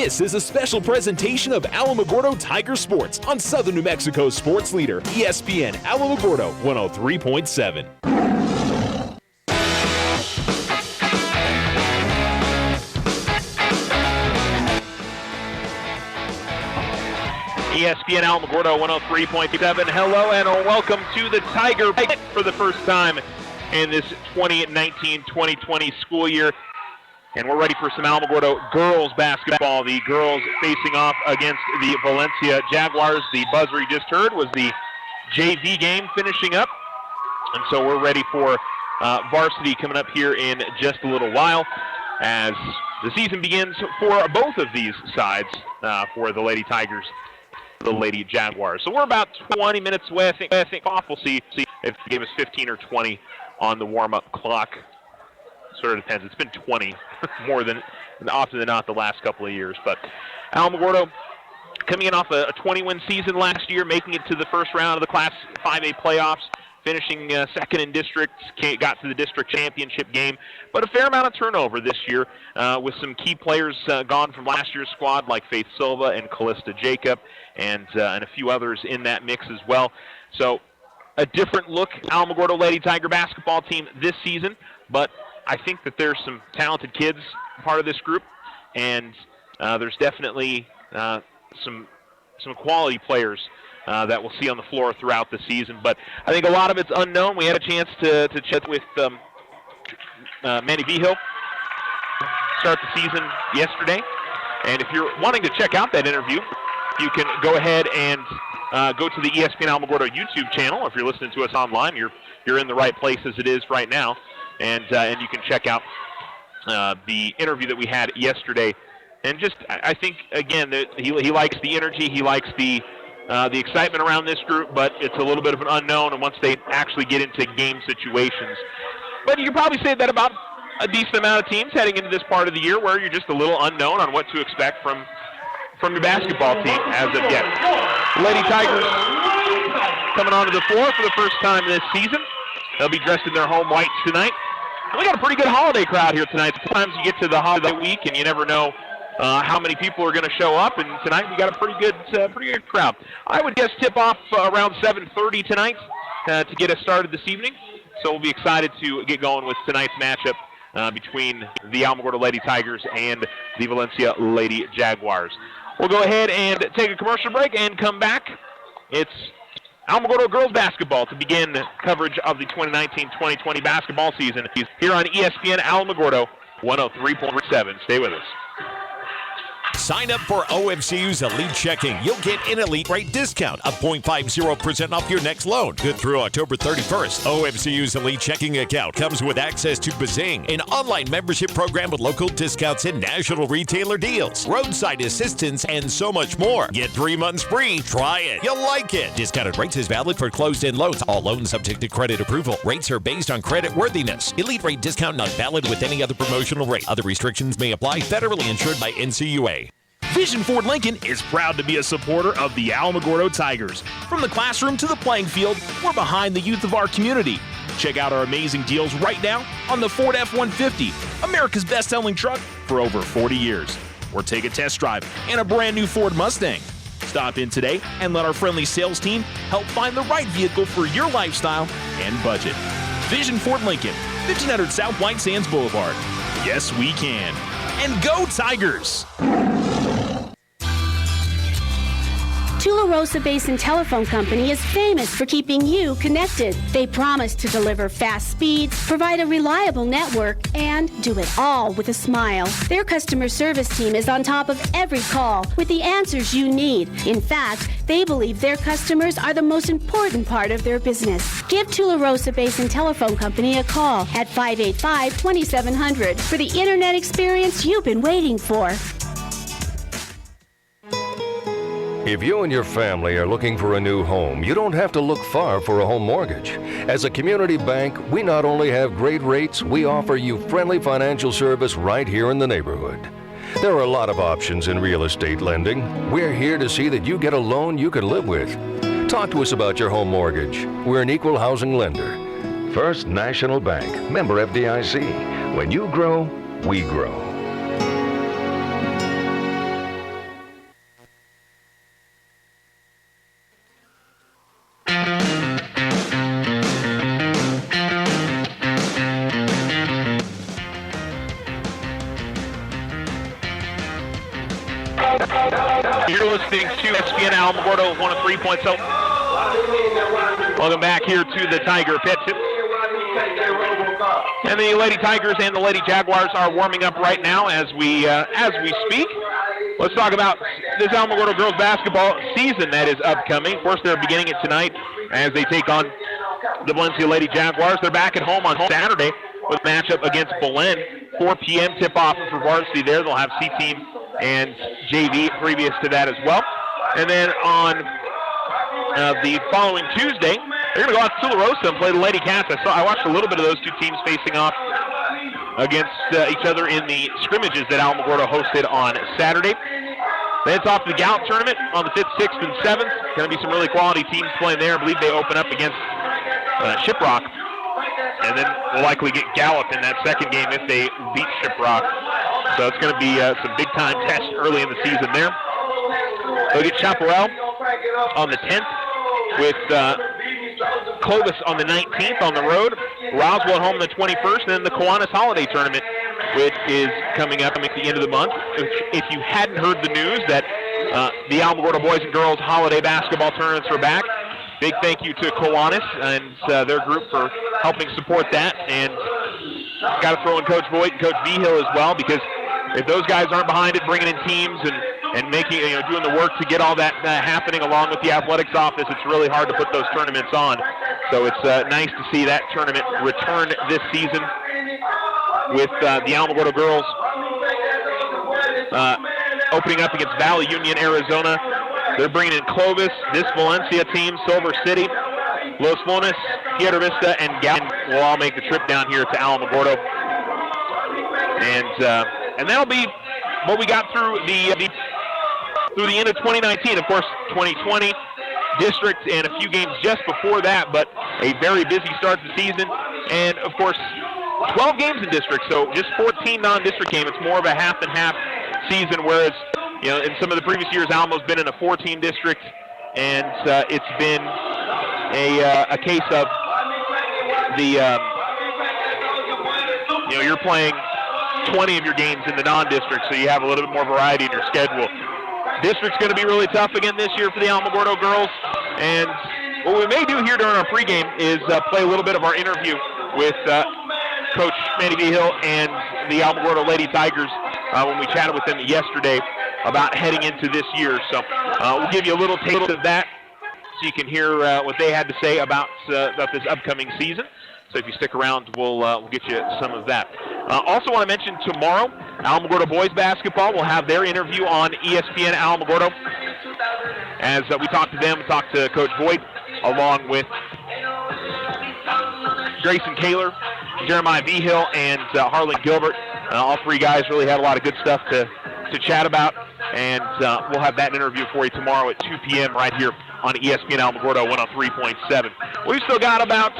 This is a special presentation of Alamogordo Tiger Sports on Southern New Mexico's sports leader, ESPN Alamogordo 103.7. ESPN Alamogordo 103.7. Hello and welcome to the Tiger Pit for the first time in this 2019-2020 school year. And we're ready for some Alamogordo girls basketball. The girls facing off against the Valencia Jaguars. The buzzer you just heard was the JV game finishing up. And so we're ready for varsity coming up here in just a little while as the season begins for both of these sides for the Lady Tigers, the Lady Jaguars. So we're about 20 minutes away. I think off. We'll see if the game is 15 or 20 on the warm-up clock. Sort of depends. It's been 20 more than often than not the last couple of years. But Alamogordo coming in off a 20-win season last year, making it to the first round of the Class 5A playoffs, finishing second in district, got to the district championship game. But a fair amount of turnover this year with some key players gone from last year's squad like Faith Silva and Callista Jacob and a few others in that mix as well. So a different look Alamogordo Lady Tiger basketball team this season, but I think that there's some talented kids part of this group, and there's definitely some quality players that we'll see on the floor throughout the season. But I think a lot of it's unknown. We had a chance to chat with Manny Vigil start the season yesterday, and if you're wanting to check out that interview, you can go ahead and go to the ESPN Alamogordo YouTube channel. If you're listening to us online, you're in the right place as it is right now. And you can check out the interview that we had yesterday. And just, I think, again, that he likes the energy, he likes the excitement around this group, but it's a little bit of an unknown, and once they actually get into game situations. But you can probably say that about a decent amount of teams heading into this part of the year where you're just a little unknown on what to expect from your basketball team as of yet. Lady Tigers coming onto the floor for the first time this season. They'll be dressed in their home whites tonight. We got a pretty good holiday crowd here tonight. Sometimes you get to the holiday week and you never know how many people are going to show up. And tonight we got a pretty good crowd. I would guess tip off around 7:30 tonight to get us started this evening. So we'll be excited to get going with tonight's matchup between the Alamogordo Lady Tigers and the Valencia Lady Jaguars. We'll go ahead and take a commercial break and come back. It's Alamogordo girls basketball to begin coverage of the 2019-2020 basketball season here on ESPN Alamogordo 103.7. Stay with us. Sign up for OFCU's Elite Checking. You'll get an elite rate discount of 0.50% off your next loan. Good through October 31st. OFCU's Elite Checking account comes with access to Bazing, an online membership program with local discounts and national retailer deals, roadside assistance, and so much more. Get 3 months free. Try it. You'll like it. Discounted rates is valid for closed-end loans. All loans subject to credit approval. Rates are based on credit worthiness. Elite rate discount not valid with any other promotional rate. Other restrictions may apply. Federally insured by NCUA. Vision Ford Lincoln is proud to be a supporter of the Alamogordo Tigers. From the classroom to the playing field, we're behind the youth of our community. Check out our amazing deals right now on the Ford F-150, America's best-selling truck for over 40 years. Or take a test drive in a brand new Ford Mustang. Stop in today and let our friendly sales team help find the right vehicle for your lifestyle and budget. Vision Ford Lincoln, 1500 South White Sands Boulevard. Yes, we can. And go Tigers! Tularosa Basin Telephone Company is famous for keeping you connected. They promise to deliver fast speeds, provide a reliable network, and do it all with a smile. Their customer service team is on top of every call with the answers you need. In fact, they believe their customers are the most important part of their business. Give Tularosa Basin Telephone Company a call at 585-2700 for the internet experience you've been waiting for. If you and your family are looking for a new home, you don't have to look far for a home mortgage. As a community bank, we not only have great rates, we offer you friendly financial service right here in the neighborhood. There are a lot of options in real estate lending. We're here to see that you get a loan you can live with. Talk to us about your home mortgage. We're an equal housing lender. First National Bank, member FDIC. When you grow, we grow. You're listening to ESPN Alamogordo 103.7. Welcome back here to the Tiger Pit. And the Lady Tigers and the Lady Jaguars are warming up right now as we speak. Let's talk about this Alamogordo girls basketball season that is upcoming. Of course, they're beginning it tonight as they take on the Valencia Lady Jaguars. They're back at home on Saturday with a matchup against Belen. 4 p.m. tip-off for varsity there. They'll have C-team and JV previous to that as well. And then on the following Tuesday, they're going to go out to Tularosa and play the Lady Cats. I watched a little bit of those two teams facing off against each other in the scrimmages that Alamogordo hosted on Saturday. Then it's off to the Gallup tournament on the 5th, 6th, and 7th. Going to be some really quality teams playing there. I believe they open up against Shiprock. And then we'll likely get Gallup in that second game if they beat Shiprock. So it's going to be some big-time tests early in the season there. They'll get Chaparral on the 10th with Clovis on the 19th on the road. Roswell at home on the 21st, and then the Kiwanis Holiday Tournament, which is coming up at the end of the month. If you hadn't heard the news that the Alamogordo boys and girls holiday basketball tournaments are back, big thank you to Kiwanis and their group for helping support that. And got to throw in Coach Voigt and Coach Vigil as well, because if those guys aren't behind it, bringing in teams and making, doing the work to get all that happening along with the athletics office, it's really hard to put those tournaments on. So it's nice to see that tournament return this season with the Alamogordo girls opening up against Valley Union, Arizona. They're bringing in Clovis, this Valencia team, Silver City, Los Lunas, Piedra Vista, and Gallup will all make the trip down here to Alamogordo. And that'll be what we got through the end of 2019. Of course, 2020 district and a few games just before that, but a very busy start to the season. And of course, 12 games in district, so just 14 non-district games. It's more of a half and half season, whereas in some of the previous years, Alamo's been in a 14 district, and it's been a case of you're playing 20 of your games in the non-district, so you have a little bit more variety in your schedule. District's going to be really tough again this year for the Alamogordo girls, and what we may do here during our pregame is play a little bit of our interview with Coach Manny Vigil and the Alamogordo Lady Tigers when we chatted with them yesterday about heading into this year. So we'll give you a little taste of that so you can hear what they had to say about this upcoming season. So if you stick around, we'll get you some of that. Also want to mention tomorrow, Alamogordo boys basketball will have their interview on ESPN Alamogordo. As we talk to them, we talk to Coach Voigt, along with Grayson Kaler, Jeremiah Vigil, and Harlan Gilbert. All three guys really had a lot of good stuff to chat about, and we'll have that interview for you tomorrow at 2 p.m. right here on ESPN Alamogordo 103.7. We've still got about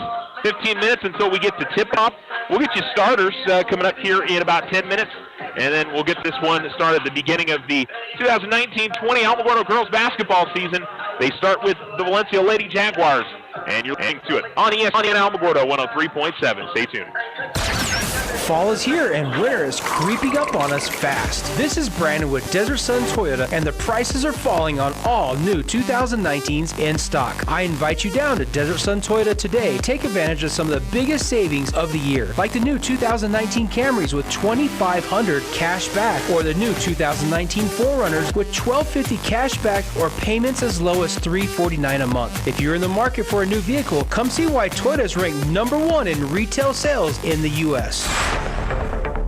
15 minutes until we get to tip-off. We'll get you starters coming up here in about 10 minutes, and then we'll get this one started at the beginning of the 2019-20 Alamogordo girls basketball season. They start with the Valencia Lady Jaguars, and you're listening to it on ESPN Alamogordo 103.7. Stay tuned. Fall is here and winter is creeping up on us fast. This is Brandon with Desert Sun Toyota, and the prices are falling on all new 2019s in stock. I invite you down to Desert Sun Toyota today. Take advantage of some of the biggest savings of the year, like the new 2019 Camrys with $2,500 cash back, or the new 2019 4Runners with $1,250 cash back, or payments as low as $349 a month. If you're in the market for a new vehicle, come see why Toyota is ranked #1 in retail sales in the U.S.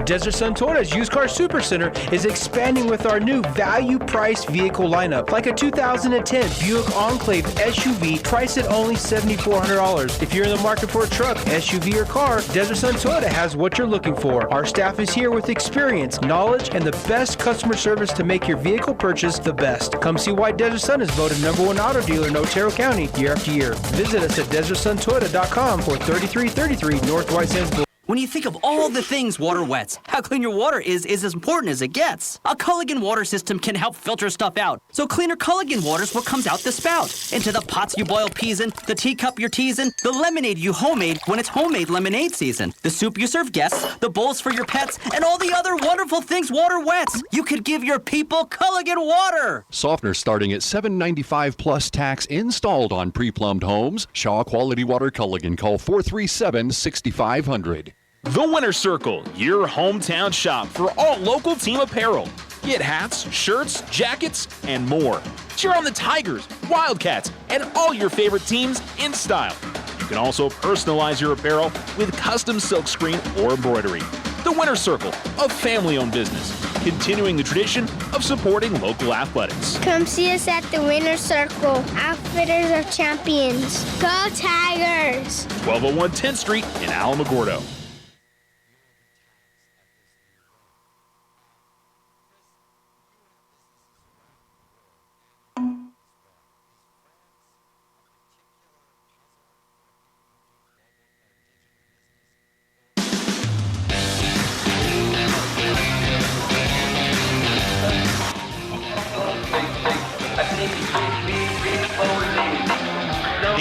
Desert Sun Toyota's Used Car Supercenter is expanding with our new value-priced vehicle lineup, like a 2010 Buick Enclave SUV priced at only $7,400. If you're in the market for a truck, SUV, or car, Desert Sun Toyota has what you're looking for. Our staff is here with experience, knowledge, and the best customer service to make your vehicle purchase the best. Come see why Desert Sun is voted #1 auto dealer in Otero County year after year. Visit us at DesertSunToyota.com or 3333 North White Sands Boulevard. When you think of all the things water wets, how clean your water is as important as it gets. A Culligan water system can help filter stuff out. So cleaner Culligan water is what comes out the spout. Into the pots you boil peas in, the teacup you're teasing, the lemonade you homemade when it's homemade lemonade season, the soup you serve guests, the bowls for your pets, and all the other wonderful things water wets. You could give your people Culligan water. Softener starting at $7.95 plus tax installed on pre-plumbed homes. Shaw Quality Water Culligan. Call 437-6500. The Winter Circle, your hometown shop for all local team apparel. Get hats, shirts, jackets, and more. Cheer on the Tigers, Wildcats, and all your favorite teams in style. You can also personalize your apparel with custom silkscreen or embroidery. The Winter Circle, a family-owned business, continuing the tradition of supporting local athletics. Come see us at the Winter Circle. Outfitters are champions. Go Tigers! 1201 10th Street in Alamogordo.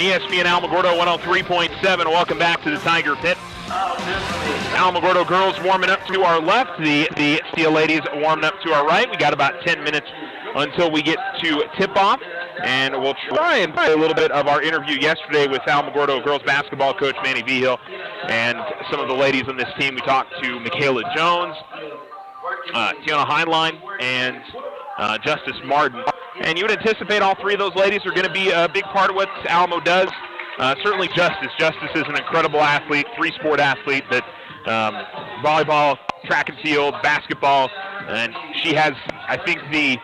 ESPN Alamogordo 103.7. Welcome back to the Tiger Pit. Alamogordo girls warming up to our left. The Steel ladies warming up to our right. We got about 10 minutes until we get to tip-off. And we'll try and play a little bit of our interview yesterday with Alamogordo girls basketball coach Manny Vigil and some of the ladies on this team. We talked to Michaela Jones, Tiana Heinlein, and Justice Martin. And you would anticipate all three of those ladies are going to be a big part of what Alamo does. Certainly Justice. Justice is an incredible athlete, three-sport athlete that volleyball, track and field, basketball, and she has, I think, the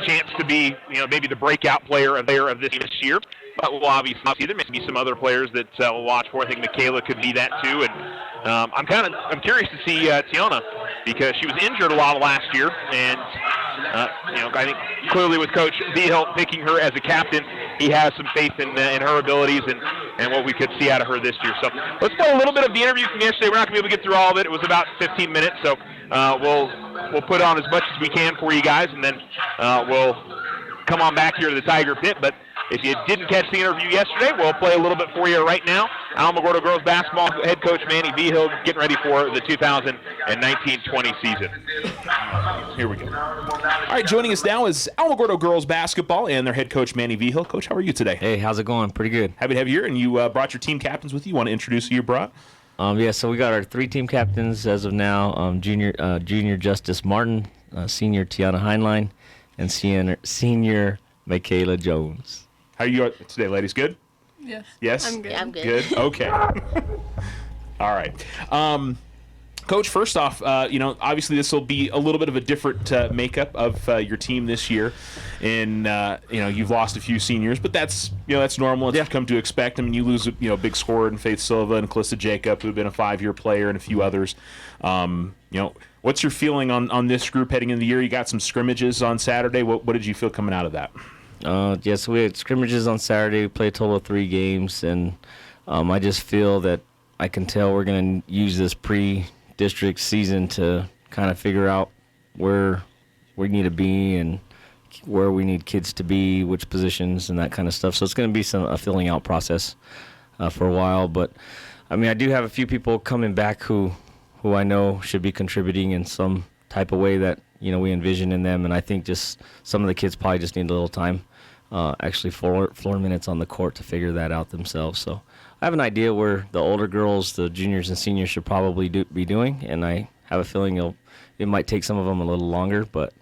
chance to be, maybe the breakout player of this year. But we'll obviously see there may be some other players that we'll watch for. I think Michaela could be that too. And I'm curious to see Tiana because she was injured a lot of last year, and I think clearly with Coach Vigil picking her as a captain, he has some faith in her abilities and what we could see out of her this year. So let's play a little bit of the interview from yesterday. We're not going to be able to get through all of it. It was about 15 minutes, so we'll put on as much as we can for you guys, and then we'll come on back here to the Tiger Pit. But if you didn't catch the interview yesterday, we'll play a little bit for you right now. Alamogordo girls basketball head coach Manny Vigil getting ready for the 2019-20 season. Here we go. All right, joining us now is Alamogordo girls basketball and their head coach Manny Vigil. Coach, how are you today? Hey, how's it going? Pretty good. Happy to have you here, and you brought your team captains with you. You want to introduce who you brought? Yeah, so we got our three team captains as of now. Junior Justice Martin, senior Tiana Heinlein, and senior Michaela Jones. How are you today, ladies? Good? Yes. Yes? I'm good. Yeah, I'm good. Good? Okay. All right. Coach, first off, obviously this will be a little bit of a different makeup of your team this year. And, you've lost a few seniors, but that's normal. It's come to expect. I mean, you lose, big scorer in Faith Silva and Calista Jacob, who've been a 5-year player, and a few others. What's your feeling on this group heading into the year? You got some scrimmages on Saturday. What did you feel coming out of that? Yes, we had scrimmages on Saturday. We played a total of 3 games, and I just feel that I can tell we're going to use this pre-district season to kind of figure out where we need to be and where we need kids to be, which positions, and that kind of stuff. So it's going to be a filling out process for a while. But, I mean, I do have a few people coming back who I know should be contributing in some type of way that, we envision in them. And I think just some of the kids probably just need a little time, actually floor minutes on the court to figure that out themselves. So I have an idea where the older girls, the juniors and seniors, should probably be doing. And I have a feeling it might take some of them a little longer, but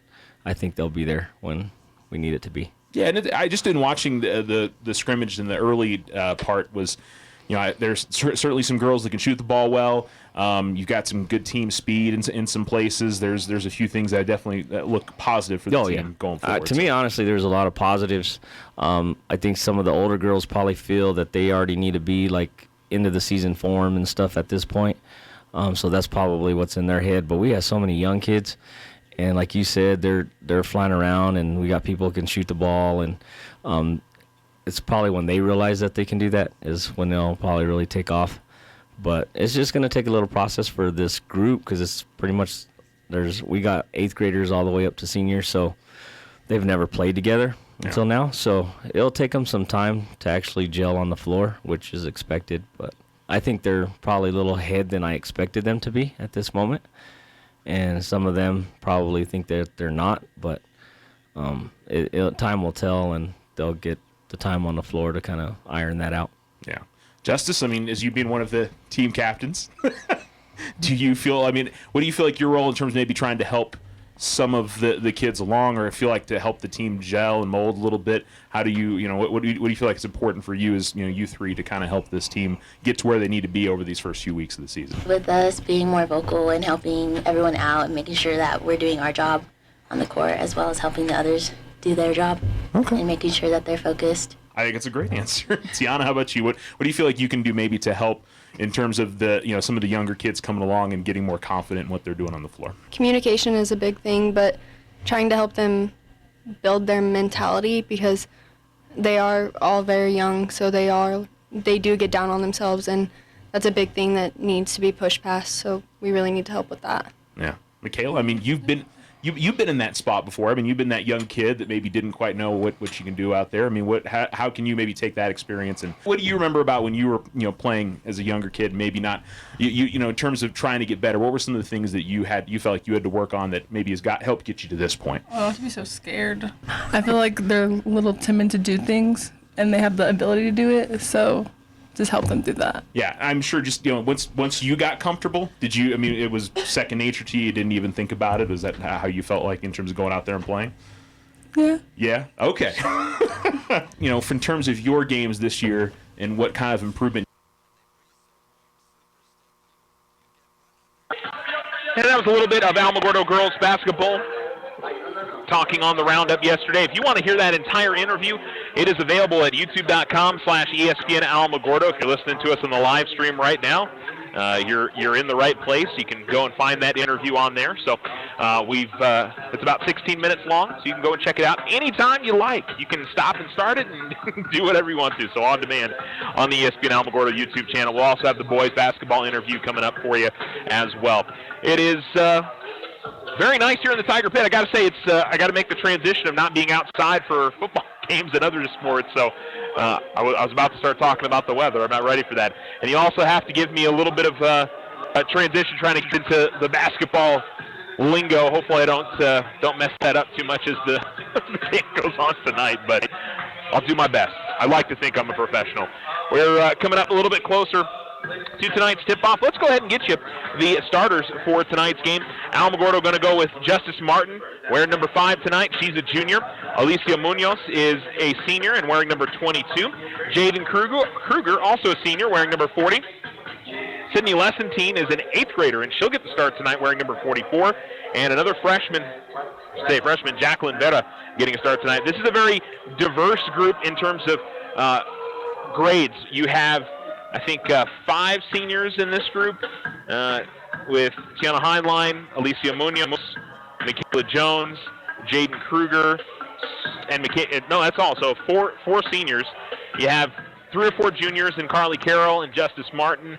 I think they'll be there when we need it to be. Yeah, and I just in watching the scrimmage in the early part was, there's certainly some girls that can shoot the ball well. You've got some good team speed in some places. There's a few things that definitely look positive for the team going forward. To me, honestly, there's a lot of positives. I think some of the older girls probably feel that they already need to be like into the season form and stuff at this point. So that's probably what's in their head. But we have so many young kids, and like you said, they're flying around, and we got people who can shoot the ball, and it's probably when they realize that they can do that is when they'll probably really take off. But it's just going to take a little process for this group because it's pretty much we got 8th graders all the way up to seniors, so they've never played together until now. So it'll take them some time to actually gel on the floor, which is expected. But I think they're probably a little ahead than I expected them to be at this moment. And some of them probably think that they're not, but time will tell, and they'll get the time on the floor to kind of iron that out. Yeah. Justice, I mean, as you being one of the team captains, do you feel, I mean, what do you feel like your role in terms of maybe trying to help some of the kids along, or feel like to help the team gel and mold a little bit? How do you, what do you feel like is important for you as, you three to kind of help this team get to where they need to be over these first few weeks of the season? With us being more vocal and helping everyone out and making sure that we're doing our job on the court as well as helping the others do their job and making sure that they're focused. I think it's a great answer. Tiana, how about you? What do you feel like you can do maybe to help in terms of the some of the younger kids coming along and getting more confident in what they're doing on the floor? Communication is a big thing, but trying to help them build their mentality because they are all very young, so they do get down on themselves, and that's a big thing that needs to be pushed past, so we really need to help with that. Yeah. Michaela, I mean, you've been in that spot before. I mean, you've been that young kid that maybe didn't quite know what you can do out there. I mean, how can you maybe take that experience, and what do you remember about when you were playing as a younger kid? Maybe not in terms of trying to get better. What were some of the things that you felt like you had to work on that maybe has helped get you to this point? Oh, to be so scared. I feel like they're a little timid to do things, and they have the ability to do it. So just help them do that. Yeah, I'm sure just, once you got comfortable, it was second nature to you, you didn't even think about it? Was that how you felt like in terms of going out there and playing? Yeah. Yeah? Okay. In terms of your games this year and what kind of improvement. And that was a little bit of Alamogordo girls basketball talking on the roundup yesterday. If you want to hear that entire interview, it is available at youtube.com/ESPN Alamogordo. If you're listening to us on the live stream right now, you're in the right place. You can go and find that interview on there. So it's about 16 minutes long, so you can go and check it out anytime you like. You can stop and start it and do whatever you want to. So on demand on the ESPN Alamogordo YouTube channel. We'll also have the boys basketball interview coming up for you as well. It is very nice here in the Tiger Pit. I got to say, I got to make the transition of not being outside for football games and other sports. So I was about to start talking about the weather. I'm not ready for that. And you also have to give me a little bit of a transition trying to get into the basketball lingo. Hopefully I don't mess that up too much as the game goes on tonight. But I'll do my best. I like to think I'm a professional. We're coming up a little bit closer to tonight's tip-off. Let's go ahead and get you the starters for tonight's game. Alamogordo going to go with Justice Martin, wearing number 5 tonight. She's a junior. Alicia Munoz is a senior and wearing number 22. Jaden Kruger, also a senior, wearing number 40. Sydney Lessentine is an 8th grader, and she'll get the start tonight wearing number 44. And another freshman, Jacqueline Vera, getting a start tonight. This is a very diverse group in terms of grades. You have, I think, 5 seniors in this group with Tiana Heinlein, Alicia Munoz, Michaela Jones, Jaden Kruger, and no, that's all. So four seniors. You have 3 or 4 juniors in Carly Carroll and Justice Martin.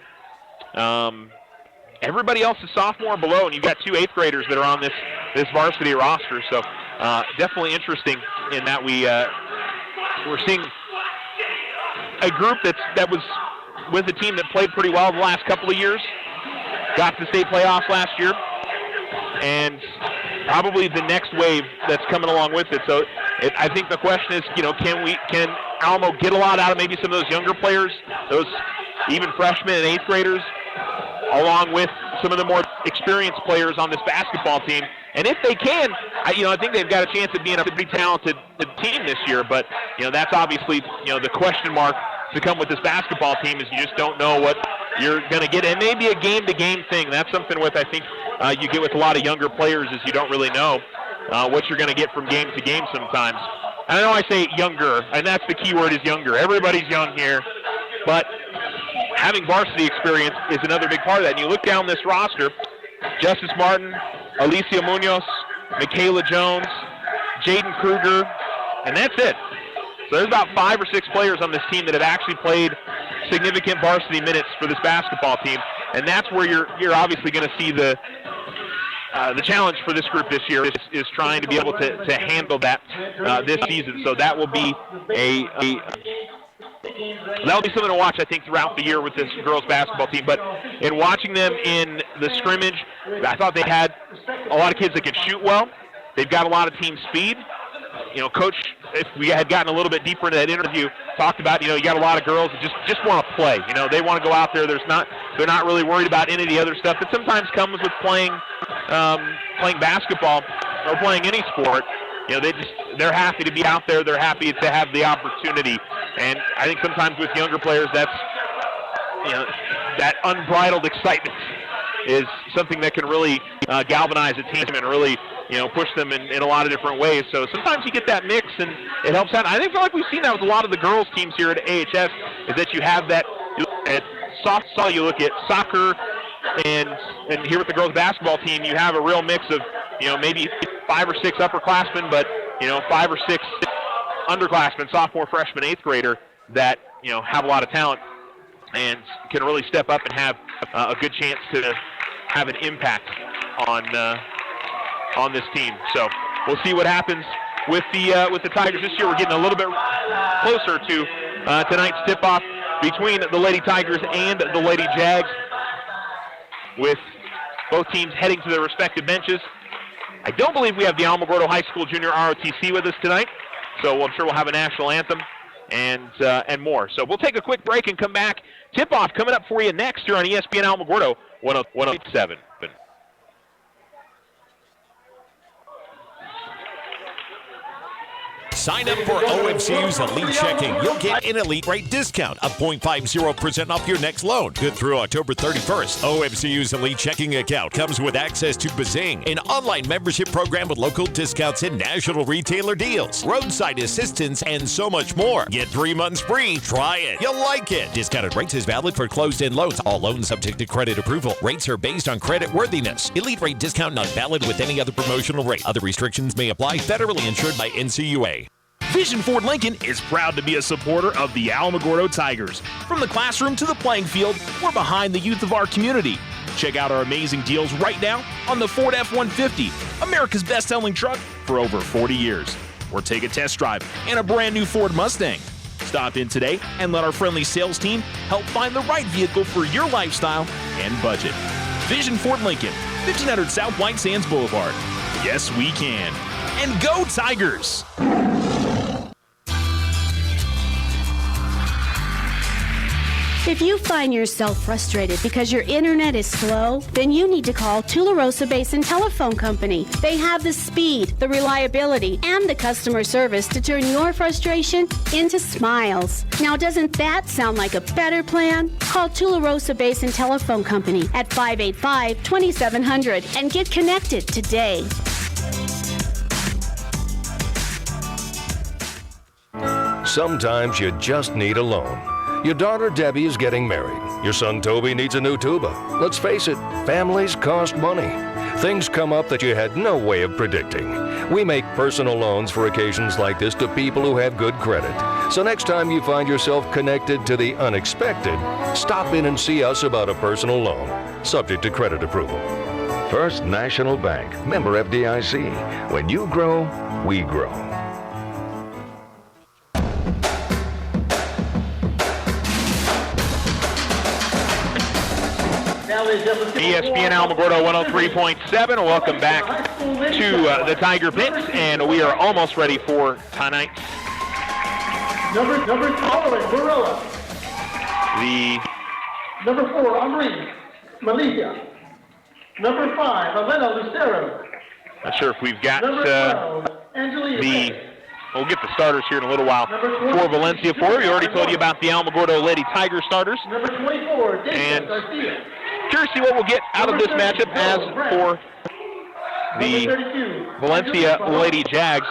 Everybody else is sophomore below, and you've got 2 8th graders that are on this varsity roster. So definitely interesting in that we're seeing a group that was with a team that played pretty well the last couple of years, got to the state playoffs last year, and probably the next wave that's coming along with it. So I think the question is, can Alamo get a lot out of maybe some of those younger players, those even freshmen and 8th graders, along with some of the more experienced players on this basketball team? And if they can, I think they've got a chance at being a pretty talented team this year. But that's obviously the question mark to come with this basketball team, is you just don't know what you're going to get. And maybe a game-to-game thing. That's something I think you get with a lot of younger players, is you don't really know what you're going to get from game to game sometimes. And I know I say younger, and that's the key word, is younger. Everybody's young here, but having varsity experience is another big part of that. And you look down this roster, Justice Martin, Alicia Munoz, Michaela Jones, Jaden Kruger, and that's it. So there's about 5 or 6 players on this team that have actually played significant varsity minutes for this basketball team, and that's where you're obviously going to see the challenge for this group this year is trying to be able to handle that this season. So that will be that'll be something to watch, I think, throughout the year with this girls basketball team. But in watching them in the scrimmage, I thought they had a lot of kids that could shoot well. They've got a lot of team speed. You know, Coach, if we had gotten a little bit deeper into that interview, talked about, you got a lot of girls that just want to play. You know, they want to go out there. They're not really worried about any of the other stuff that sometimes comes with playing basketball or playing any sport. You know, they're happy to be out there. They're happy to have the opportunity. And I think sometimes with younger players, that's, that unbridled excitement is something that can really galvanize a team and really, push them in a lot of different ways. So sometimes you get that mix and it helps out. I feel like we've seen that with a lot of the girls teams here at AHS, is that you have that, you look at softball, you look at soccer, and here with the girls basketball team, you have a real mix of, maybe 5 or 6 upperclassmen, but, 5 or 6 underclassmen, sophomore, freshman, 8th grader that, have a lot of talent and can really step up and have a good chance to have an impact on this team. So we'll see what happens with the Tigers this year. We're getting a little bit closer to tonight's tip-off between the Lady Tigers and the Lady Jags, with both teams heading to their respective benches. I don't believe we have the Alamogordo High School Junior ROTC with us tonight, so I'm sure we'll have a national anthem and more. So we'll take a quick break and come back. Tip-off coming up for you next here on ESPN Alamogordo 107. Sign up for OMCU's Elite Checking. You'll get an elite rate discount of 0.50% off your next loan. Good through October 31st. OMCU's Elite Checking account comes with access to Bazing, an online membership program with local discounts and national retailer deals, roadside assistance, and so much more. Get 3 months free. Try it. You'll like it. Discounted rates is valid for closed-end loans. All loans subject to credit approval. Rates are based on credit worthiness. Elite rate discount not valid with any other promotional rate. Other restrictions may apply. Federally insured by NCUA. Vision Ford Lincoln is proud to be a supporter of the Alamogordo Tigers. From the classroom to the playing field, we're behind the youth of our community. Check out our amazing deals right now on the Ford F-150, America's best-selling truck for over 40 years. Or take a test drive in a brand new Ford Mustang. Stop in today and let our friendly sales team help find the right vehicle for your lifestyle and budget. Vision Ford Lincoln, 1500 South White Sands Boulevard. Yes, we can. And go Tigers! If you find yourself frustrated because your internet is slow, then you need to call Tularosa Basin Telephone Company. They have the speed, the reliability, and the customer service to turn your frustration into smiles. Now, doesn't that sound like a better plan? Call Tularosa Basin Telephone Company at 585-2700 and get connected today. Sometimes you just need a loan. Your daughter Debbie is getting married. Your son Toby needs a new tuba. Let's face it, families cost money. Things come up that you had no way of predicting. We make personal loans for occasions like this to people who have good credit. So next time you find yourself connected to the unexpected, stop in and see us about a personal loan, subject to credit approval. First National Bank, member FDIC. When you grow, we grow. ESPN Alamogordo 103.7. Welcome back to the Tiger Pits, and we are almost ready for tonight's Number 4, Barilla. Number 4, Henri Malicia. Number 5, Elena Lucero. Not sure if we've got Number 12, Angelia. We'll get the starters here in a little while for Valencia. We already told you about the Alamogordo Lady Tiger starters. Number 24, David Garcia. Curious to see what we'll get out of this matchup. As for the Valencia Lady Jags,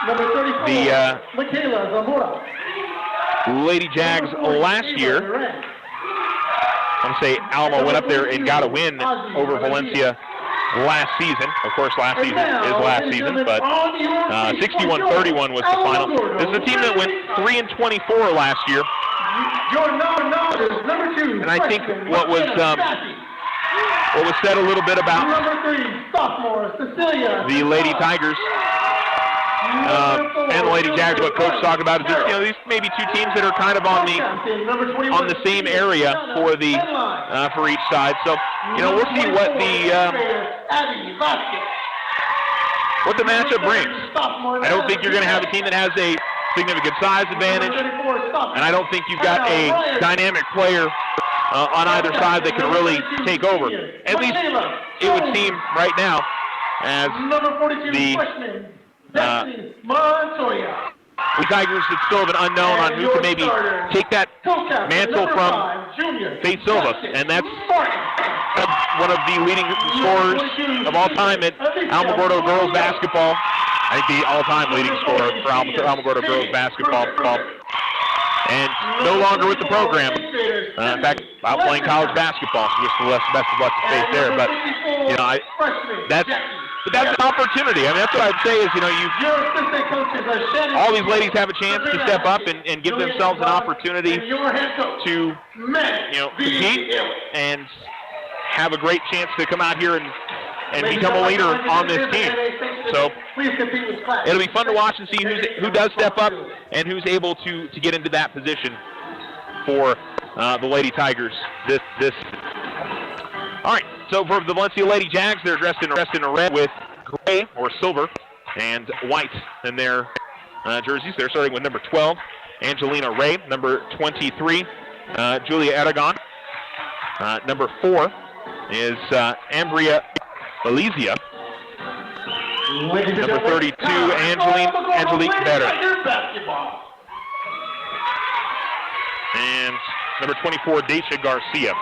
Number 34, Michaela Zamora. Lady Jags last year, I'm going to say Alamo went up there and got a win over Valencia last season. Of course, last season is last season, but 61-31 was the final. This is a team that went 3-24 last year. Your number is number 2. And I think what was said a little bit about number 3, sophomore Cecilia. The Lady Tigers and the Lady Jags, what Coach talked about is that, these may be two teams that are kind of on the same area for each side. So we'll see what the matchup brings. I don't think you're going to have a team that has a significant size advantage, and I don't think you've got a dynamic player on either side that can really take over. At least it would seem right now as the Tigers that still have an unknown on who can maybe take that mantle from Faith Silva, and that's one of the leading scorers of all time at Alamogordo girls basketball. I think the all-time leading scorer for Alamogordo girls basketball. And no longer with the program. In fact, out playing college basketball, so just the best of luck to Faith there. But that's an opportunity. I mean, that's what I'd say is, all these ladies have a chance to step up and give themselves an opportunity to, compete and have a great chance to come out here and become a leader on this team. So it'll be fun to watch and see who does step up and who's able to get into that position for the Lady Tigers. All right. So for the Valencia Lady Jags, they're dressed in red with gray or silver and white in their jerseys. They're starting with number 12, Angelina Ray. Number 23, Julia Aragon. Number 4 is Ambria Valencia. Number 32, Angelique Better. And number 24, Dacia Garcia.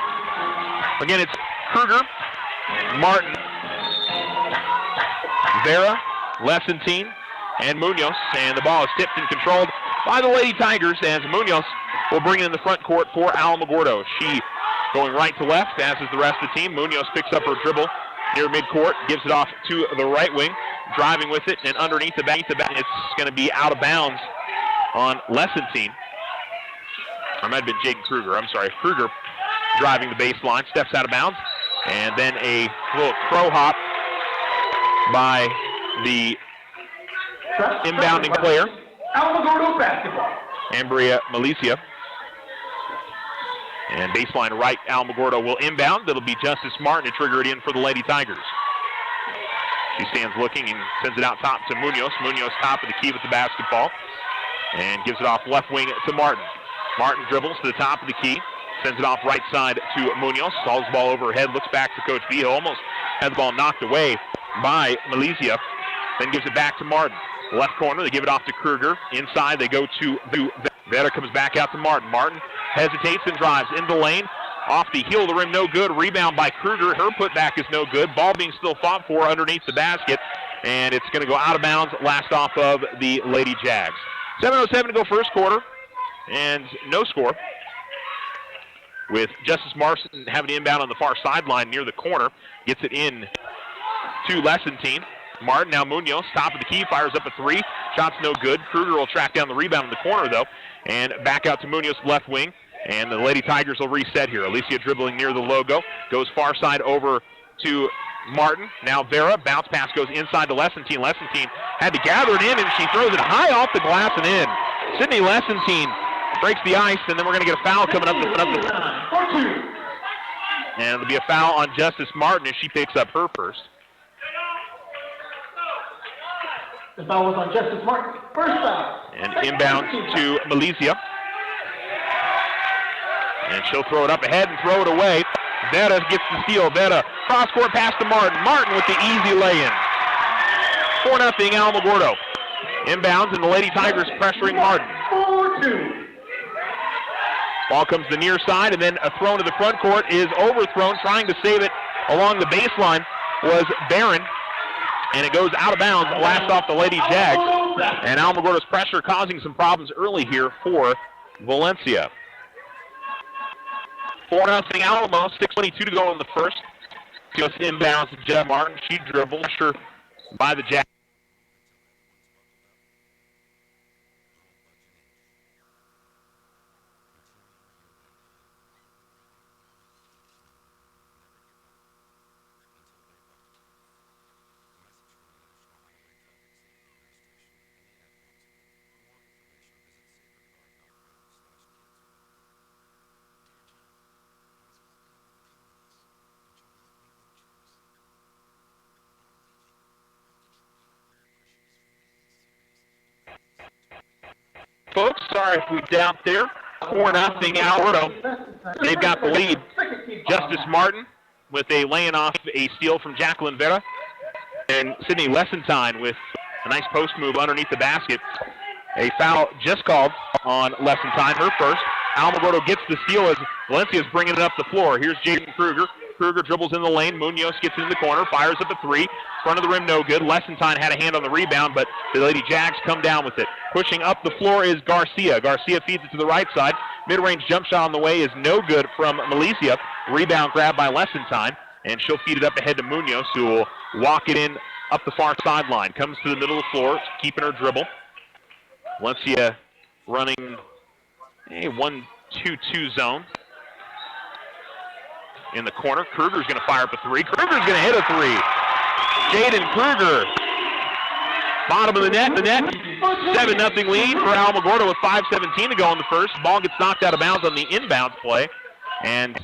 Again, it's Kruger, Martin, Vera, Lessentine, and Munoz. And the ball is tipped and controlled by the Lady Tigers as Munoz will bring it in the front court for Alamogordo. She going right to left, as is the rest of the team. Munoz picks up her dribble near midcourt, gives it off to the right wing, driving with it, and underneath the back, it's going to be out of bounds on Lessentine. Or it might have been Jaden Kruger. I'm sorry. Kruger driving the baseline, steps out of bounds, and then a little crow hop by the inbounding player, Alamogordo basketball. Ambria Malicia. And baseline right, Alamogordo will inbound. It'll be Justice Martin to trigger it in for the Lady Tigers. She stands looking and sends it out top to Munoz. Munoz top of the key with the basketball and gives it off left wing to Martin. Martin dribbles to the top of the key, sends it off right side to Munoz. Hauls the ball over her head, looks back to Coach B. Almost had the ball knocked away by Malicia, then gives it back to Martin. Left corner, they give it off to Kruger. Inside, they go to Vera, comes back out to Martin. Martin hesitates and drives into the lane. Off the heel of the rim, no good. Rebound by Kruger. Her putback is no good. Ball being still fought for underneath the basket, and it's going to go out of bounds, last off of the Lady Jags. 7:07 to go first quarter, and no score. With Justice Marston having the inbound on the far sideline near the corner. Gets it in to Lessentine. Martin, now Munoz, top of the key, fires up a three. Shot's no good. Kruger will track down the rebound in the corner, though. And back out to Munoz, left wing. And the Lady Tigers will reset here. Alicia dribbling near the logo. Goes far side over to Martin. Now Vera. Bounce pass goes inside to Lessentine. Lessentine had to gather it in, and she throws it high off the glass and in. Sydney Lessentine breaks the ice, and then we're going to get a foul coming up the front of the... And there'll be a foul on Justice Martin as she picks up her first. The foul was on Justice Martin. First foul. And inbounds to Malicia. And she'll throw it up ahead and throw it away. Vera gets the steal. Vera, cross-court pass to Martin. Martin with the easy lay-in. 4-0 Alamogordo. Inbounds, and the Lady Tigers pressuring Martin. 4-2. Ball comes to the near side, and then a throw to the front court is overthrown. Trying to save it along the baseline was Barron. And it goes out of bounds, last off the Lady Jags. And Alamogordo's pressure causing some problems early here for Valencia. 4-0 Alamo, 6:22 to go in the first. Goes inbounds to Jeff Martin. She dribbles her by the Jags. folks. Sorry if we doubt there. 4-0 Alamogordo. They've got the lead. Justice Martin with a laying off a steal from Jacqueline Vera. And Sydney Lessentine with a nice post move underneath the basket. A foul just called on Lessentine, her first. Alamogordo gets the steal as Valencia's bringing it up the floor. Here's Jaden Kruger. Kruger dribbles in the lane. Munoz gets into the corner, fires up a three. Front of the rim, no good. Lessentine had a hand on the rebound, but the Lady Jags come down with it. Pushing up the floor is Garcia. Garcia feeds it to the right side. Mid-range jump shot on the way is no good from Milicia. Rebound grab by Lessentine, and she'll feed it up ahead to Munoz, who will walk it in up the far sideline. Comes to the middle of the floor, keeping her dribble. Valencia running a 1-2-2 zone. In the corner, Kruger's going to fire up a three. Kruger's going to hit a three. Jaden Kruger, bottom of the net. 7-0 lead for Alamogordo with 5:17 to go in the first. Ball gets knocked out of bounds on the inbounds play and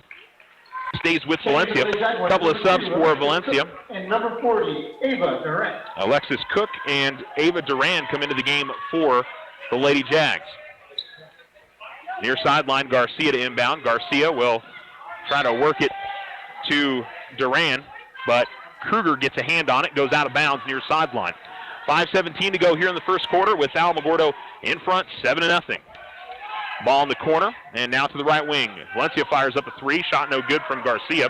stays with Valencia. A couple of subs for Valencia. And number 40, Ava Durant. Alexis Cook and Ava Duran come into the game for the Lady Jags. Near sideline, Garcia to inbound. Garcia will try to work it to Duran, but Kruger gets a hand on it, goes out of bounds near sideline. 5:17 to go here in the first quarter with Alamogordo in front, 7-0. Ball in the corner, and now to the right wing. Valencia fires up a three, shot no good from Garcia.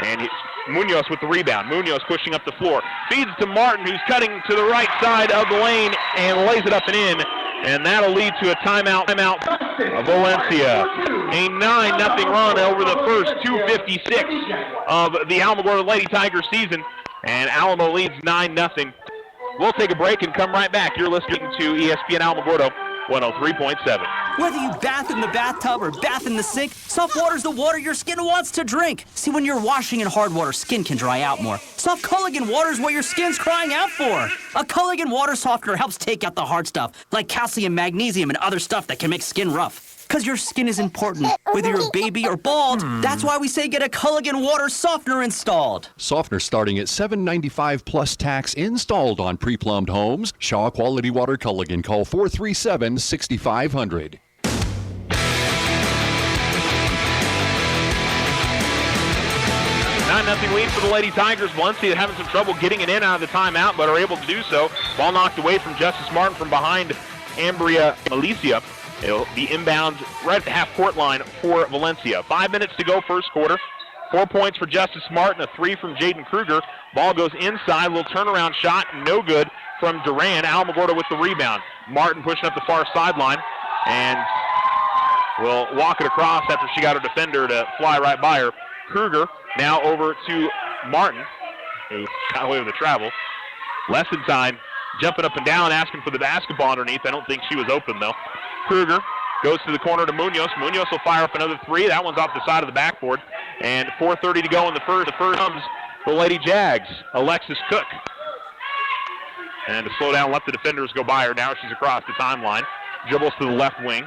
And it's Munoz with the rebound. Munoz pushing up the floor. Feeds to Martin, who's cutting to the right side of the lane and lays it up and in. And that'll lead to a timeout of Valencia. A 9-0 run over the first 2:56 of the Alamogordo Lady Tiger season. And Alamo leads 9-0. We'll take a break and come right back. You're listening to ESPN Alamogordo 103.7. Whether you bath in the bathtub or bath in the sink, soft water's the water your skin wants to drink. See, when you're washing in hard water, skin can dry out more. Soft Culligan water is what your skin's crying out for. A Culligan water softener helps take out the hard stuff, like calcium, magnesium, and other stuff that can make skin rough. Because your skin is important, whether you're a baby or bald. That's why we say get a Culligan water softener installed. Softener starting at $7.95 plus tax installed on pre-plumbed homes. Shaw Quality Water Culligan. Call 437-6500. 9-0 lead for the Lady Tigers. Valencia having some trouble getting it in out of the timeout, but are able to do so. Ball knocked away from Justice Martin from behind Ambria Milicia. It'll be inbound right at the half-court line for Valencia. 5 minutes to go first quarter. 4 points for Justice Martin, a three from Jaden Kruger. Ball goes inside, little turnaround shot, no good from Duran. Alamogordo with the rebound. Martin pushing up the far sideline and will walk it across after she got her defender to fly right by her. Kruger now over to Martin, who got away with the travel. Lessentine jumping up and down, asking for the basketball underneath. I don't think she was open, though. Kruger goes to the corner to Munoz. Munoz will fire up another three. That one's off the side of the backboard. And 4:30 to go in the first. The first comes the Lady Jags, Alexis Cook. And to slow down, let the defenders go by her. Now she's across the timeline. Dribbles to the left wing.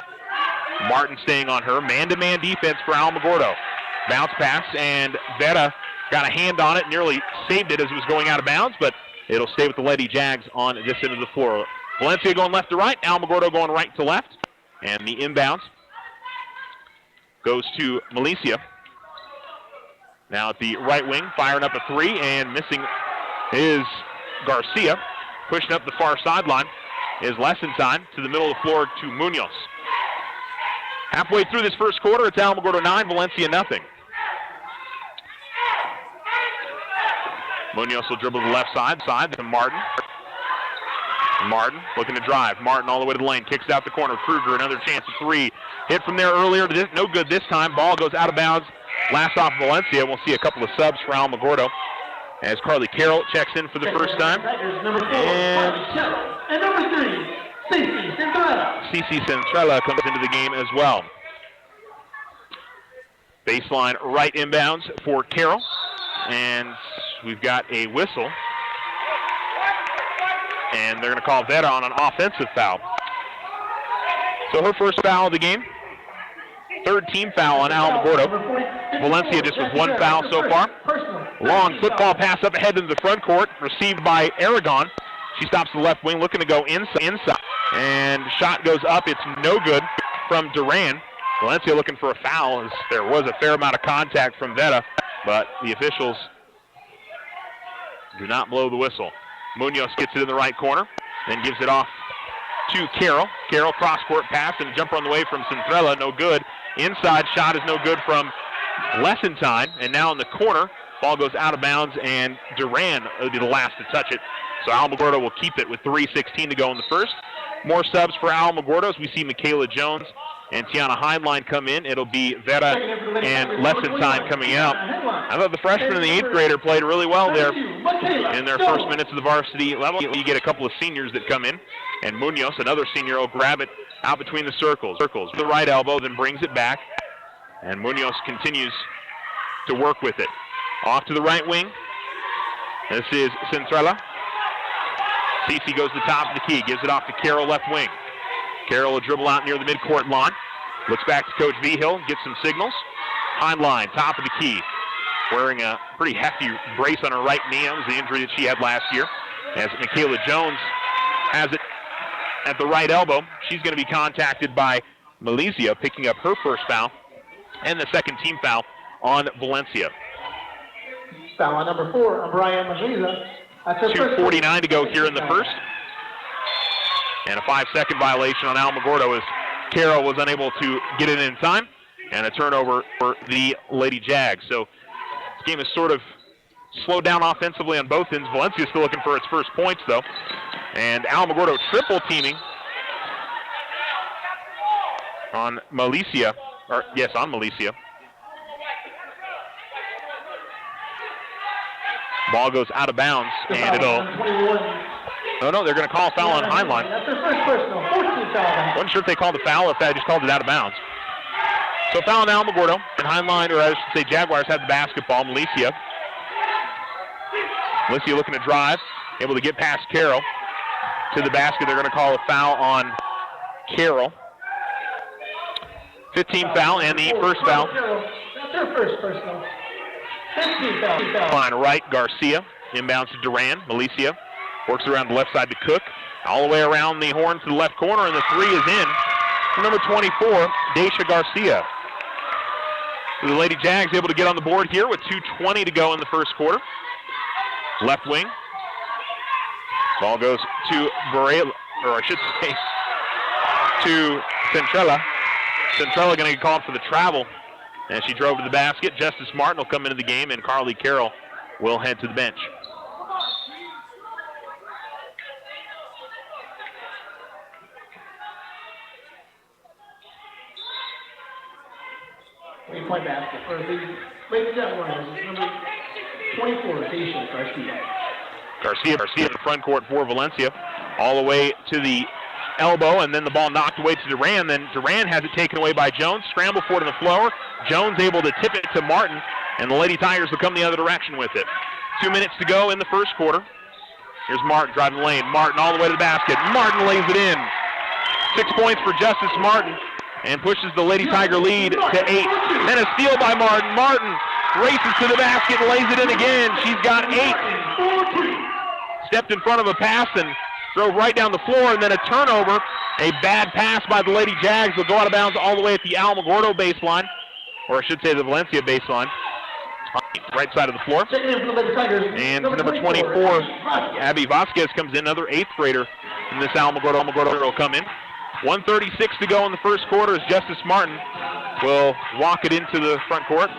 Martin staying on her. Man-to-man defense for Alamogordo. Bounce pass, and Vera got a hand on it, nearly saved it as it was going out of bounds, but it'll stay with the Lady Jags on this end of the floor. Valencia going left to right, Alamogordo going right to left. And the inbounds goes to Milicia. Now at the right wing, firing up a three, and missing is Garcia. Pushing up the far sideline is Lessentine to the middle of the floor to Munoz. Halfway through this first quarter, it's Alamogordo 9, Valencia nothing. Munoz will dribble to the left side to Martin. Martin looking to drive. Martin all the way to the lane. Kicks out the corner. Kruger, another chance at three. Hit from there earlier. No good this time. Ball goes out of bounds. Last off Valencia. We'll see a couple of subs for Alamogordo as Carly Carroll checks in for the first time. And number 3, Cece Centrella. Cece Centrella comes into the game as well. Baseline right inbounds for Carroll. And we've got a whistle. And they're going to call Vera on an offensive foul. So her first foul of the game. Third team foul on Alamogordo. Valencia just with one foul so far. Long football pass up ahead into the front court, received by Aragon. She stops the left wing, looking to go inside. And shot goes up. It's no good from Duran. Valencia looking for a foul, as there was a fair amount of contact from Veta, but the officials do not blow the whistle. Munoz gets it in the right corner, then gives it off to Carroll. Carroll cross-court pass and jumper on the way from Centrella, no good. Inside shot is no good from Lessentine, and now in the corner, ball goes out of bounds, and Duran will be the last to touch it. So Alamogordo will keep it with 3:16 to go in the first. More subs for Alamogordo as we see Michaela Jones and Tiana Heinlein come in. It'll be Vera and Lessentine coming out. I thought the freshman and the 8th grader played really well there in their first minutes of the varsity level. You get a couple of seniors that come in, and Munoz, another senior, will grab it out between the circles. The right elbow, then brings it back, and Munoz continues to work with it. Off to the right wing. This is Centrella. Cece goes to the top of the key, gives it off to Carroll left wing. Carroll will dribble out near the midcourt line. Looks back to Coach Vigil, gets some signals. Heinlein, top of the key, wearing a pretty hefty brace on her right knee. That was the injury that she had last year. As Michaela Jones has it at the right elbow, she's going to be contacted by Malaysia, picking up her first foul and the second team foul on Valencia. Foul on number 4 on Brian Malaysia. 2:49 to go here in the first. And a 5-second violation on Alamogordo as Carroll was unable to get it in time. And a turnover for the Lady Jags. So this game is sort of slowed down offensively on both ends. Valencia still looking for its first points, though. And Alamogordo triple teaming on Malaysia. On Malaysia. Ball goes out of bounds, and it'll... No, they're going to call a foul on Heinlein. That's their first personal, 14 foul. Wasn't sure if they called the foul or if they just called it out of bounds. So foul on Alamogordo, and Heinlein, or I should say Jaguars, have the basketball. Malaysia looking to drive, able to get past Carroll to the basket. They're going to call a foul on Carroll. 15 foul, and the first foul. That's their first personal. 15 foul. Line right, Garcia inbounds to Duran. Malaysia works around the left side to Cook. All the way around the horn to the left corner, and the three is in. Number 24, Daisha Garcia. The Lady Jags able to get on the board here with 2:20 to go in the first quarter. Left wing. Ball goes to Varela, or I should say to Centrella. Centrella going to get called for the travel as she drove to the basket. Justice Martin will come into the game, and Carly Carroll will head to the bench. Three-point basket for the Lady Jaguars. Number 24, Daisha Garcia. Garcia in the front court for Valencia, all the way to the elbow, and then the ball knocked away to Duran. Then Duran has it taken away by Jones. Scramble for it on the floor. Jones able to tip it to Martin, and the Lady Tigers will come the other direction with it. 2 minutes to go in the first quarter. Here's Martin driving the lane. Martin all the way to the basket. Martin lays it in. 6 points for Justice Martin, and pushes the Lady Tiger lead to 8. Then a steal by Martin. Martin races to the basket and lays it in again. She's got 8. Stepped in front of a pass and drove right down the floor, and then a turnover. A bad pass by the Lady Jags will go out of bounds all the way at the Alamogordo baseline, or I should say the Valencia baseline, right side of the floor. And number 24, Abby Vasquez comes in, another 8th grader in this Alamogordo will come in. 1:36 to go in the first quarter as Justice Martin will walk it into the front court.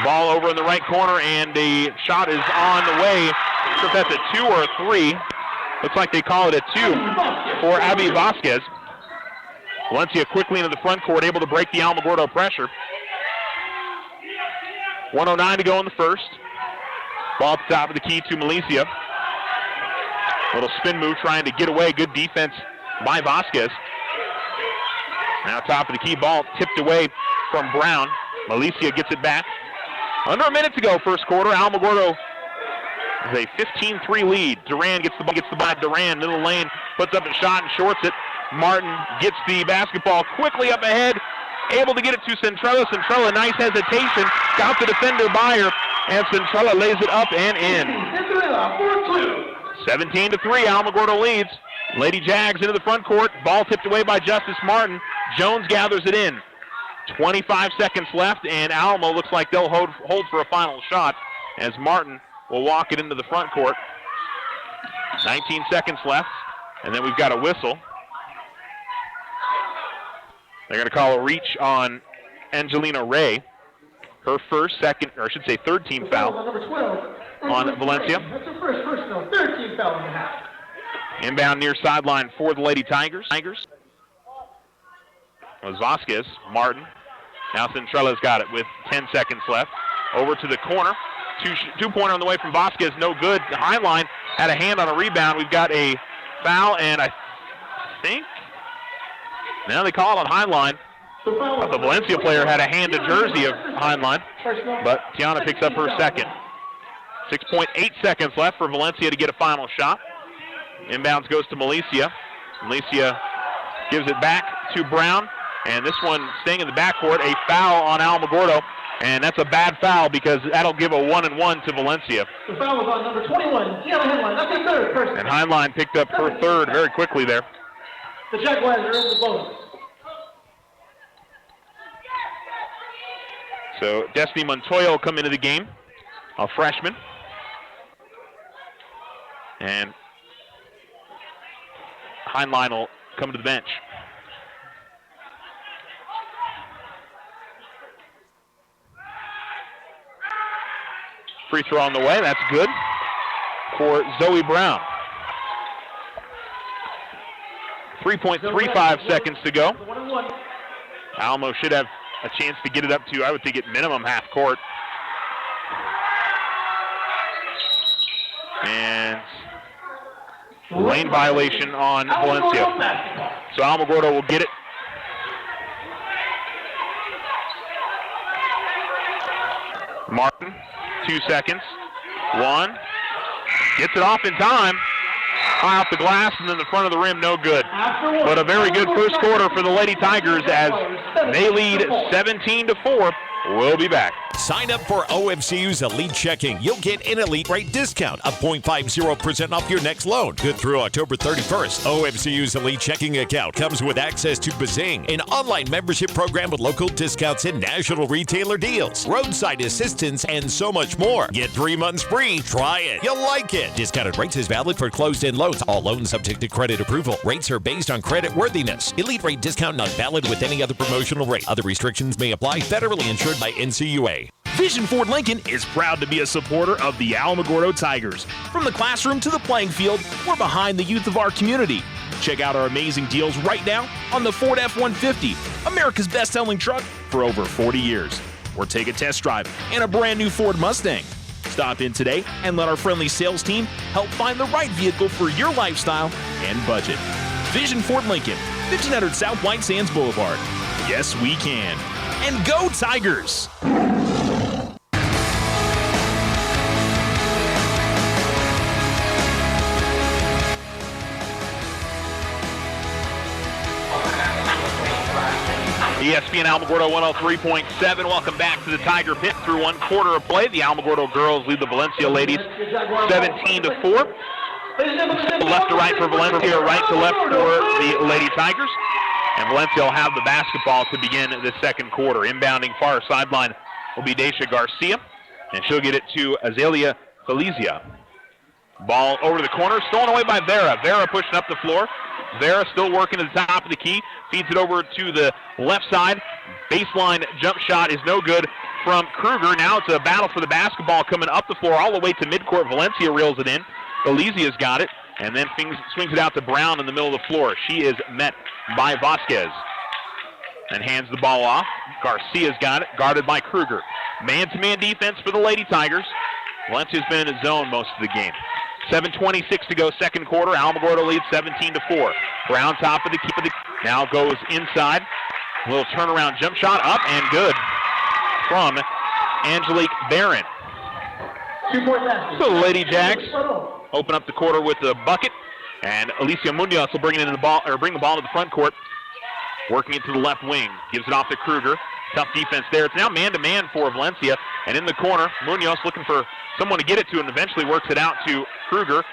Ball over in the right corner, and the shot is on the way. Not sure if that's a 2 or a 3. Looks like they call it a 2 for Abby Vasquez. Valencia quickly into the front court, able to break the Alamogordo pressure. 1:09 to go in the first. Ball at the top of the key to Malaysia. Little spin move trying to get away. Good defense by Vasquez. Now top of the key, ball tipped away from Brown. Malaysia gets it back. Under a minute to go first quarter. Alamogordo has a 15-3 lead. Duran gets the ball. Duran, middle lane, puts up a shot and shorts it. Martin gets the basketball quickly up ahead. Able to get it to Centrella. Centrella, nice hesitation. got the defender by her, and Centrella lays it up and in. 17-3, Alamogordo leads. Lady Jags into the front court. Ball tipped away by Justice Martin. Jones gathers it in. 25 seconds left, and Alamo looks like they'll hold for a final shot as Martin will walk it into the front court. 19 seconds left, and then we've got a whistle. They're going to call a reach on Angelina Ray. Her third team foul on Valencia. That's her first personal, third team foul in the half. Inbound near sideline for the Lady Tigers. It was Vasquez, Martin. Now Centrella's got it with 10 seconds left. Over to the corner. Two-pointer on the way from Vasquez, no good. The high line had a hand on a rebound. We've got a foul, and I think now they call it on high line. The Valencia player had a hand to jersey of Heinlein, but Tiana picks up her second. 6.8 seconds left for Valencia to get a final shot. Inbounds goes to Milicia. Milicia gives it back to Brown, and this one staying in the backcourt, a foul on Alamogordo, and that's a bad foul because that'll give a 1-and-1 to Valencia. The foul was on number 21, Tiana Heinlein. That's her third person. And Heinlein picked up her third very quickly there. The Jaguars are in the bonus. So Destiny Montoya will come into the game, a freshman. And Heinlein will come to the bench. Free throw on the way, that's good for Zoe Brown. 3.35 seconds to go. Alamo should have a chance to get it up to, I would think, at minimum half court. And lane violation on Valencia. So Alamogordo will get it. Martin, 2 seconds. One. Gets it off in time. High off the glass and then the front of the rim, no good. But a very good first quarter for the Lady Tigers as they lead 17-4. We'll be back. Sign up for OFCU's Elite Checking. You'll get an elite rate discount of 0.50% off your next loan. Good through October 31st. OFCU's Elite Checking account comes with access to Bazing, an online membership program with local discounts and national retailer deals, roadside assistance, and so much more. Get 3 months free. Try it. You'll like it. Discounted rates is valid for closed-end loans. All loans subject to credit approval. Rates are based on credit worthiness. Elite rate discount not valid with any other promotional rate. Other restrictions may apply. Federally insured by NCUA. Vision Ford Lincoln is proud to be a supporter of the Alamogordo Tigers. From the classroom to the playing field, we're behind the youth of our community. Check out our amazing deals right now on the Ford F-150, America's best-selling truck for over 40 years. Or take a test drive in a brand new Ford Mustang. Stop in today and let our friendly sales team help find the right vehicle for your lifestyle and budget. Vision Ford Lincoln, 1500 South White Sands Boulevard. Yes, we can. And go Tigers! ESPN Alamogordo 103.7. Welcome back to the Tiger Pit through one quarter of play. The Alamogordo girls lead the Valencia ladies 17-4. Left to right for Valencia, right to left for the Lady Tigers. And Valencia will have the basketball to begin the second quarter. Inbounding far sideline will be Daisha Garcia, and she'll get it to Azalea Felicia. Ball over to the corner, stolen away by Vera. Vera pushing up the floor. Vera still working at the top of the key. Feeds it over to the left side. Baseline jump shot is no good from Kruger. Now it's a battle for the basketball coming up the floor all the way to midcourt. Valencia reels it in. Felicia's got it, and then swings it out to Brown in the middle of the floor. She is met by Vasquez and hands the ball off. Garcia's got it, guarded by Kruger. Man-to-man defense for the Lady Tigers. Valencia's been in his zone most of the game. 7:26 to go, second quarter. Alamogordo leads 17-4. Brown top of the keep of the now goes inside. A little turnaround jump shot up and good from Angelique Barron. 2-point basket. So the Lady Jags open up the quarter with the bucket, and Alicia Munoz will bring the ball to the front court, working it to the left wing. Gives it off to Kruger. Tough defense there. It's now man-to-man for Valencia. And in the corner, Munoz looking for someone to get it to and eventually works it out to Kruger.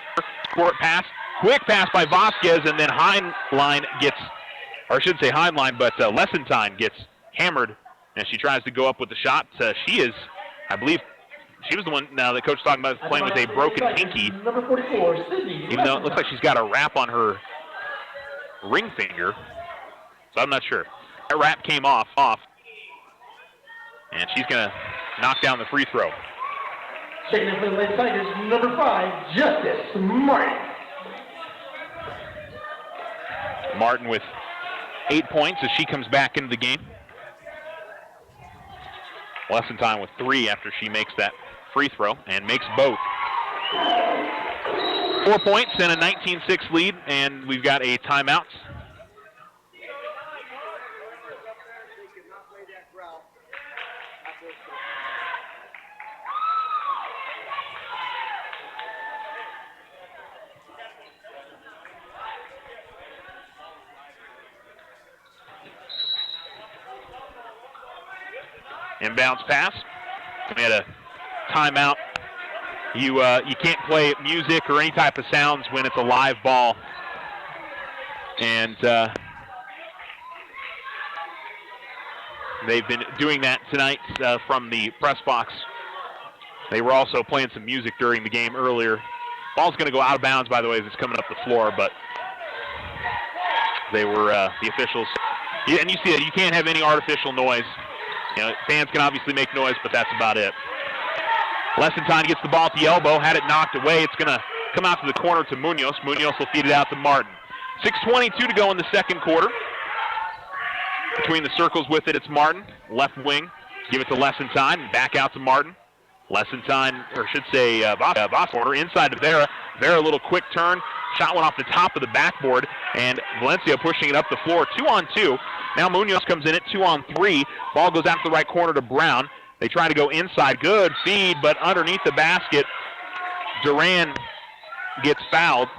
Court pass. Quick pass by Vasquez, and then Heinlein gets, or I should say Heinlein, but Lessentine gets hammered as she tries to go up with the shot. She is, I believe, she was the one now that coach is talking about playing with a broken pinky. Number 44, Sydney. Even though it looks like she's got a wrap on her ring finger. So I'm not sure. That wrap came off. And she's going to knock down the free throw. Checking in for the Lady Tigers, number 5, Justice Martin. Martin with 8 points as she comes back into the game. Lessentine with 3 after she makes that free throw and makes both. 4 points and a 19-6 lead, and we've got a timeout. Inbounds pass. We had a timeout. You can't play music or any type of sounds when it's a live ball. And they've been doing that tonight from the press box. They were also playing some music during the game earlier. Ball's going to go out of bounds, by the way, as it's coming up the floor, but they were the officials. Yeah, and you see that you can't have any artificial noise. You know, fans can obviously make noise, but that's about it. Lessentine gets the ball at the elbow, had it knocked away. It's going to come out to the corner to Munoz. Munoz will feed it out to Martin. 6:22 to go in the second quarter. Between the circles with it, it's Martin, left wing. Give it to Lessentine, back out to Martin. Lessentine, or I should say Bosworder, inside to Vera. Vera, a little quick turn. Shot went off the top of the backboard, and Valencia pushing it up the floor. 2-on-2. Now Munoz comes in at 2-on-3. Ball goes out to the right corner to Brown. They try to go inside. Good feed, but underneath the basket, Duran gets fouled.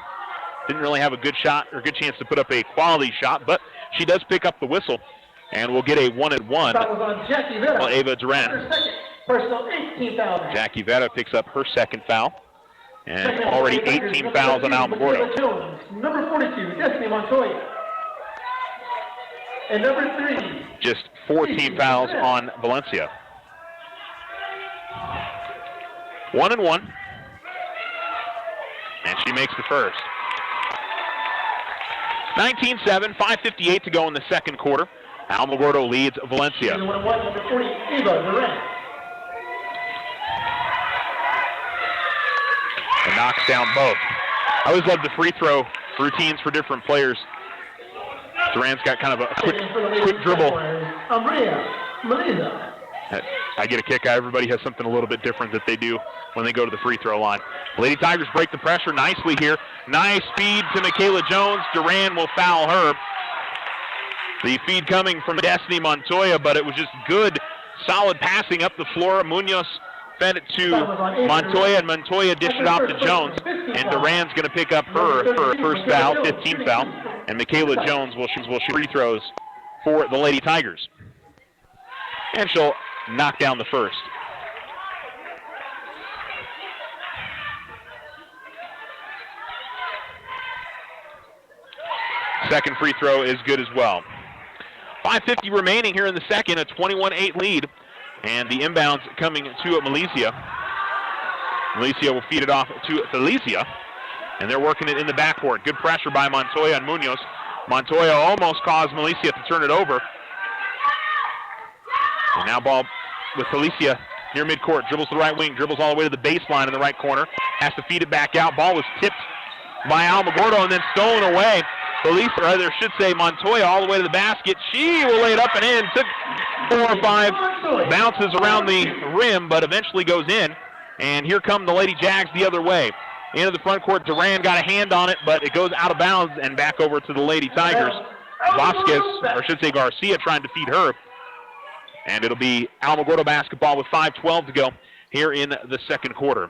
Didn't really have a good shot or good chance to put up a quality shot, but she does pick up the whistle, and we'll get a 1-and-1. That was on Jackie Vera. Well, Ava Duran. Her second personal 18 foul. Jackie Vera picks up her second foul, and already 18 fouls on Alamogordo. Jones, number 42, Destiny Montoya. And number 3. Just 14 fouls on Valencia. 1-and-1. And she makes the first. 19-7, 5:58 to go in the second quarter. Alamogordo leads Valencia. Number 40, Ava Duran. And knocks down both. I always love the free throw routines for different players. Duran's got kind of a quick dribble. Melina. I get a kick out. Everybody has something a little bit different that they do when they go to the free throw line. Lady Tigers break the pressure nicely here. Nice feed to Michaela Jones. Duran will foul her. The feed coming from Destiny Montoya, but it was just good, solid passing up the floor. Munoz fed it to Montoya, and Montoya dished it off to Jones. And Duran's going to pick up her first foul, 15th foul. And Michaela Jones will shoot free throws for the Lady Tigers. And she'll knock down the first. Second free throw is good as well. 5:50 remaining here in the second, a 21-8 lead. And the inbounds coming to Milicia. Milicia will feed it off to Felicia. And they're working it in the backcourt. Good pressure by Montoya and Munoz. Montoya almost caused Milicia to turn it over. And now ball with Felicia near midcourt. Dribbles to the right wing. Dribbles all the way to the baseline in the right corner. Has to feed it back out. Ball was tipped by Alamogordo and then stolen away. Felicia, or rather should say Montoya, all the way to the basket. She will lay it up and in. Took 4 or 5 bounces around the rim, but eventually goes in. And here come the Lady Jags the other way. Into the front court, Duran got a hand on it, but it goes out of bounds and back over to the Lady Tigers. Vasquez, or should say Garcia, trying to feed her. And it'll be Alamogordo basketball with 5:12 to go here in the second quarter.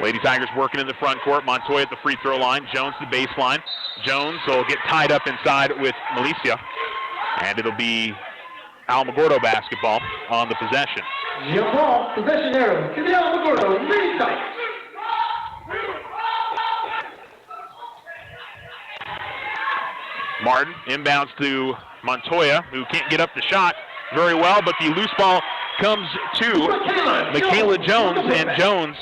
Lady Tigers working in the front court. Montoya at the free throw line. Jones to the baseline. Jones will get tied up inside with Milicia. And it'll be Alamogordo basketball on the possession. Jump ball, possession arrow to the Alamogordo Lady Tigers. Martin inbounds to Montoya, who can't get up the shot very well, but the loose ball comes to Michaela Jones, and Jones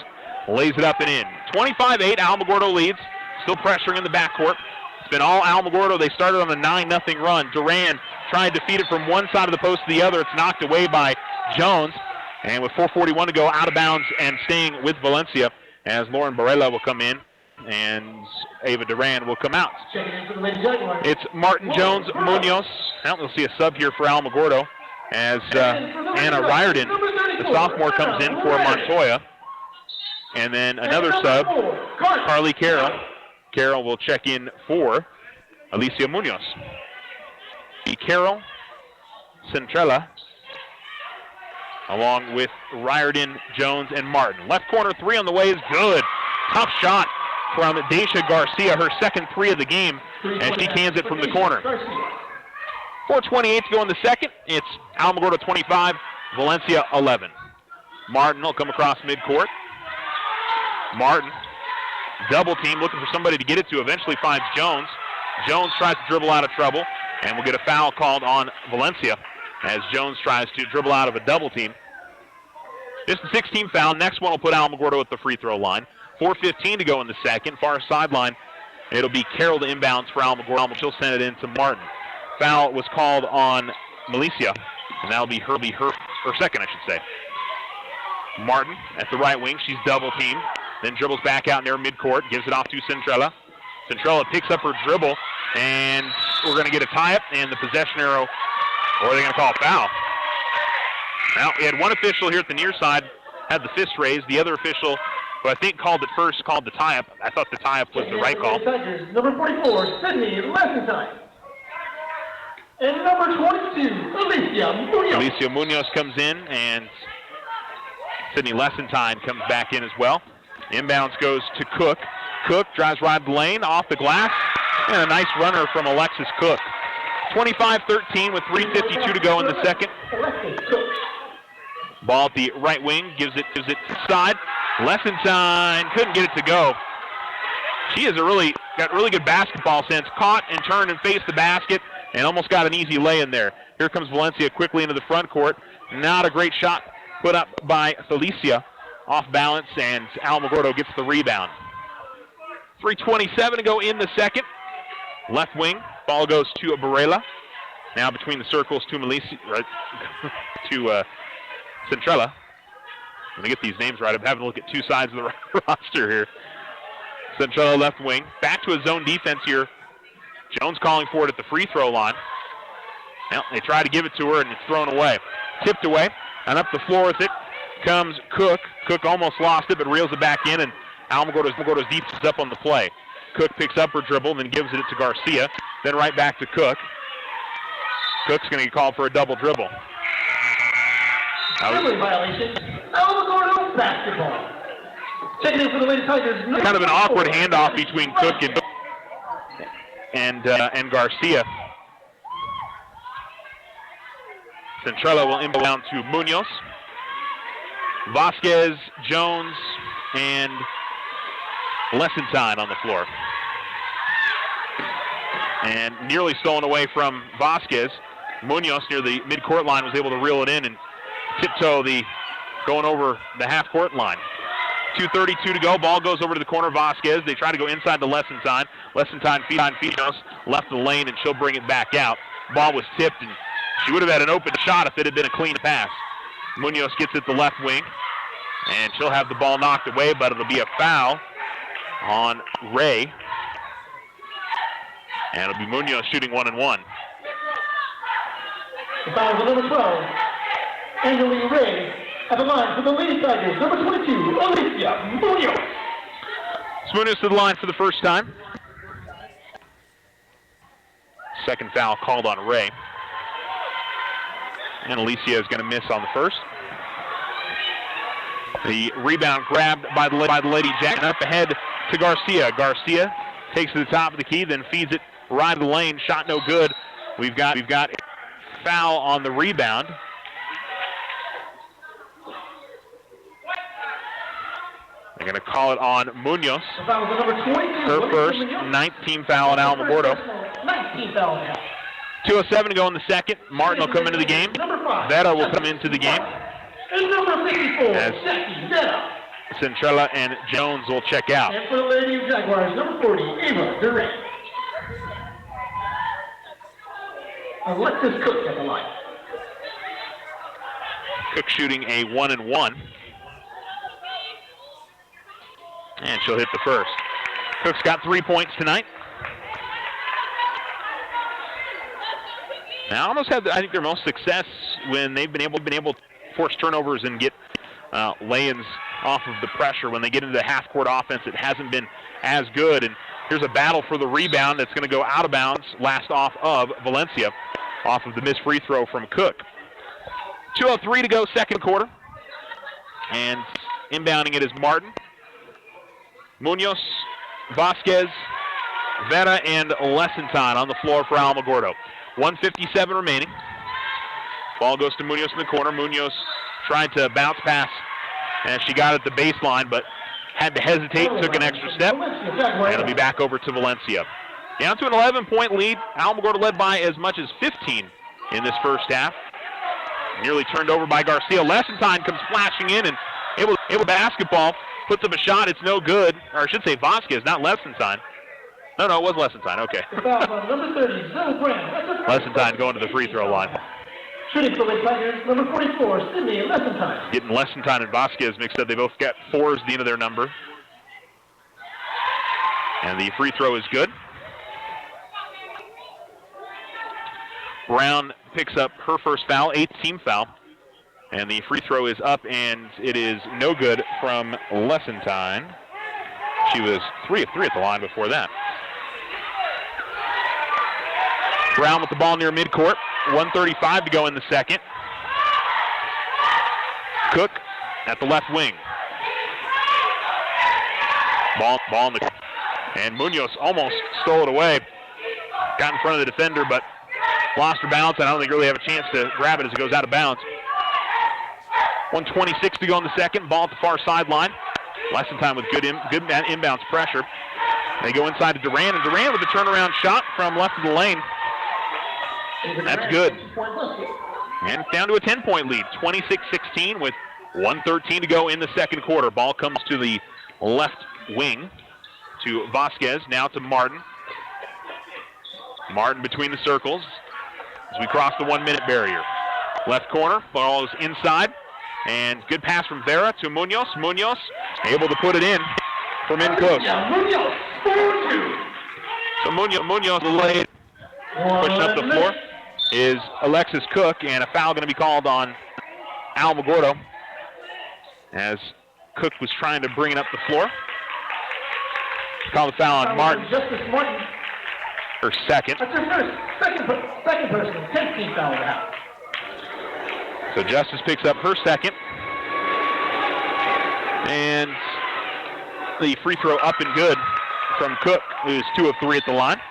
lays it up and in. 25-8, Alamogordo leads, still pressuring in the backcourt. It's been all Alamogordo. They started on a 9-0 run. Duran trying to feed it from one side of the post to the other. It's knocked away by Jones, and with 4:41 to go, out of bounds and staying with Valencia, as Lauren Barella will come in, and Ava Duran will come out. It's Martin Jones Munoz. Now we'll see a sub here for Alamogordo as Anna Riordan, the sophomore, comes in for Montoya. And then another sub, Carly Carroll. Carroll will check in for Alicia Munoz. Carroll, Centrella, along with Riordan, Jones, and Martin. Left corner three on the way is good. Tough shot from Daisha Garcia, her second three of the game, and she cans it from the corner. 4:28 to go in the second. It's Alamogordo 25, Valencia 11. Martin will come across midcourt. Martin, double team, looking for somebody to get it to, eventually finds Jones. Jones tries to dribble out of trouble, and will get a foul called on Valencia as Jones tries to dribble out of a double team. Just a 16 foul. Next one will put Alamogordo at the free throw line. 4:15 to go in the second. Far sideline, it'll be Carroll to inbounds for Alamogordo. She'll send it in to Martin. Foul was called on Milicia, and that'll be her second, I should say. Martin at the right wing. She's double teamed. Then dribbles back out near midcourt. Gives it off to Centrella. Centrella picks up her dribble, and we're going to get a tie-up, and the possession arrow, or are they going to call a foul? Now, we had one official here at the near side, had the fist raised. The other official, who I think called it first, called the tie-up. I thought the tie-up was the right call. Number 44, Sydney Lessentine. And number 22, Alicia Munoz. Alicia Munoz comes in, and Sydney Lessentine comes back in as well. Inbounds goes to Cook. Cook drives right the lane, off the glass, and a nice runner from Alexis Cook. 25-13 with 3:52 to go in the second. Ball at the right wing, gives it to side. Lessentine couldn't get it to go. She has got really good basketball sense. Caught and turned and faced the basket and almost got an easy lay in there. Here comes Valencia quickly into the front court. Not a great shot put up by Felicia. Off balance, and Alamogordo gets the rebound. 3:27 to go in the second. Left wing, ball goes to Barela. Now between the circles to Milicia, to Centrella. Let me get these names right. I'm having to look at two sides of the roster here. Centrella left wing. Back to a zone defense here. Jones calling for it at the free throw line. Well, they try to give it to her, and it's thrown away. Tipped away, and up the floor with it comes Cook. Cook almost lost it, but reels it back in, and Alamogordo's defense is up on the play. Cook picks up her dribble and then gives it to Garcia. Then right back to Cook. Cook's going to get called for a double dribble. Dribbling violation. Alamogordo basketball. Checking in for the Lady Tigers. Kind of an awkward handoff between Cook and Garcia. Centrella will inbound to Munoz. Vasquez, Jones, and Lessentine on the floor. And nearly stolen away from Vasquez. Munoz near the midcourt line was able to reel it in and tiptoe going over the half-court line. 2:32 to go. Ball goes over to the corner. Vasquez. They try to go inside to Lessentine. Lessentine feed on Munoz. Left the lane, and she'll bring it back out. Ball was tipped, and she would have had an open shot if it had been a clean pass. Munoz gets it the left wing, and she'll have the ball knocked away, but it'll be a foul on Ray. And it'll be Munoz shooting 1-and-1. The foul is number 12, Angeline Ray, at the line for the Lady Tigers. Number 22, Alicia Munoz. Munoz to the line for the first time. Second foul called on Ray. And Alicia is going to miss on the first. The rebound grabbed by the Lady Jack and up ahead to Garcia. Garcia takes to the top of the key, then feeds it right of the lane. Shot no good. We've got a foul on the rebound. They're going to call it on Munoz. Her first 19th foul on Alamogordo. 19 foul now. 2:07 to go in the second. Martin will come into the game. Vera will come into the game. And number 54, As Jackie Vera. Centrella and Jones will check out. And for the Lady Jaguars, number 40, Eva Durant. Alexis Cook at the line. Cook shooting a 1-and-1. And she'll hit the first. Cook's got 3 points tonight. Now, almost had, I think, their most success when they've been able to force turnovers and get lay-ins off of the pressure. When they get into the half-court offense, it hasn't been as good. And here's a battle for the rebound that's going to go out of bounds, last off of Valencia, off of the missed free throw from Cook. 2:03 to go, second quarter. And inbounding it is Martin. Munoz, Vasquez, Vera, and Lessenton on the floor for Alamogordo. 1:57 remaining. Ball goes to Munoz in the corner. Munoz tried to bounce pass, and she got at the baseline, but had to hesitate, took an extra step, and it'll be back over to Valencia. Down to an 11-point lead. Alamogordo led by as much as 15 in this first half. Nearly turned over by Garcia. Lessenton comes flashing in and able basketball. Puts up a shot. It's no good. Or I should say Vasquez, not Lessenton. No, it was Lessenton. Okay. Number 30, Zilla Graham. Lessenton going to the free throw line. Shooting for the Tigers, number 44, Sydney Lessenton. Getting Lessenton and Vasquez mixed up. They both got 4 at the end of their number. And the free throw is good. Brown picks up her first foul, 8th team foul. And the free throw is up, and it is no good from Lessenton. She was 3 of 3 at the line before that. Brown with the ball near midcourt. 1:35 to go in the second. Cook at the left wing. Ball in the... And Munoz almost stole it away. Got in front of the defender, but lost her balance, and I don't think really have a chance to grab it as it goes out of bounds. 1:26 to go in the second. Ball at the far sideline. Lessenton with good inbounds pressure. They go inside to Duran, and Duran with a turnaround shot from left of the lane. That's good. And down to a 10-point lead. 26-16 with 1:13 to go in the second quarter. Ball comes to the left wing to Vasquez. Now to Martin. Martin between the circles as we cross the 1-minute barrier. Left corner. Ball is inside. And good pass from Vera to Munoz. Munoz able to put it in from in close. So Munoz laid, pushing up the floor is Alexis Cook, and a foul going to be called on Alamogordo as Cook was trying to bring it up the floor. Call the foul on Martin. Justice Martin. Her second. That's her second person, 10th foul now. So Justice picks up her second. And the free throw up and good from Cook, who's 2 of 3 at the line.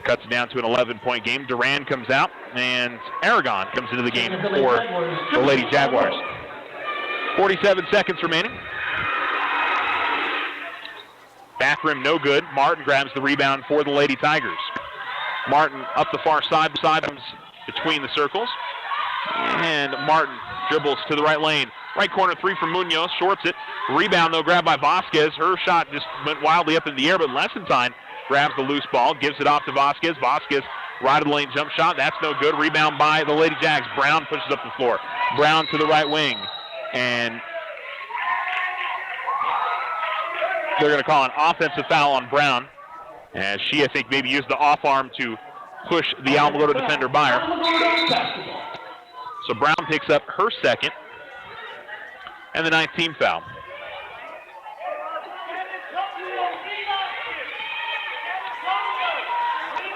Cuts it down to an 11-point game. Duran comes out, and Aragon comes into the game for the Lady Jaguars. 47 seconds remaining. Back rim no good. Martin grabs the rebound for the Lady Tigers. Martin up the far side, between the circles. And Martin dribbles to the right lane. Right corner 3 from Munoz, shorts it. Rebound, though, grabbed by Vasquez. Her shot just went wildly up in the air, but Lessenton grabs the loose ball, gives it off to Vasquez. Vasquez, right of the lane jump shot. That's no good. Rebound by the Lady Jags. Brown pushes up the floor. Brown to the right wing. And they're going to call an offensive foul on Brown, as she, I think, maybe used the off arm to push the Alamogordo defender by her. So Brown picks up her second, and the 9th team foul.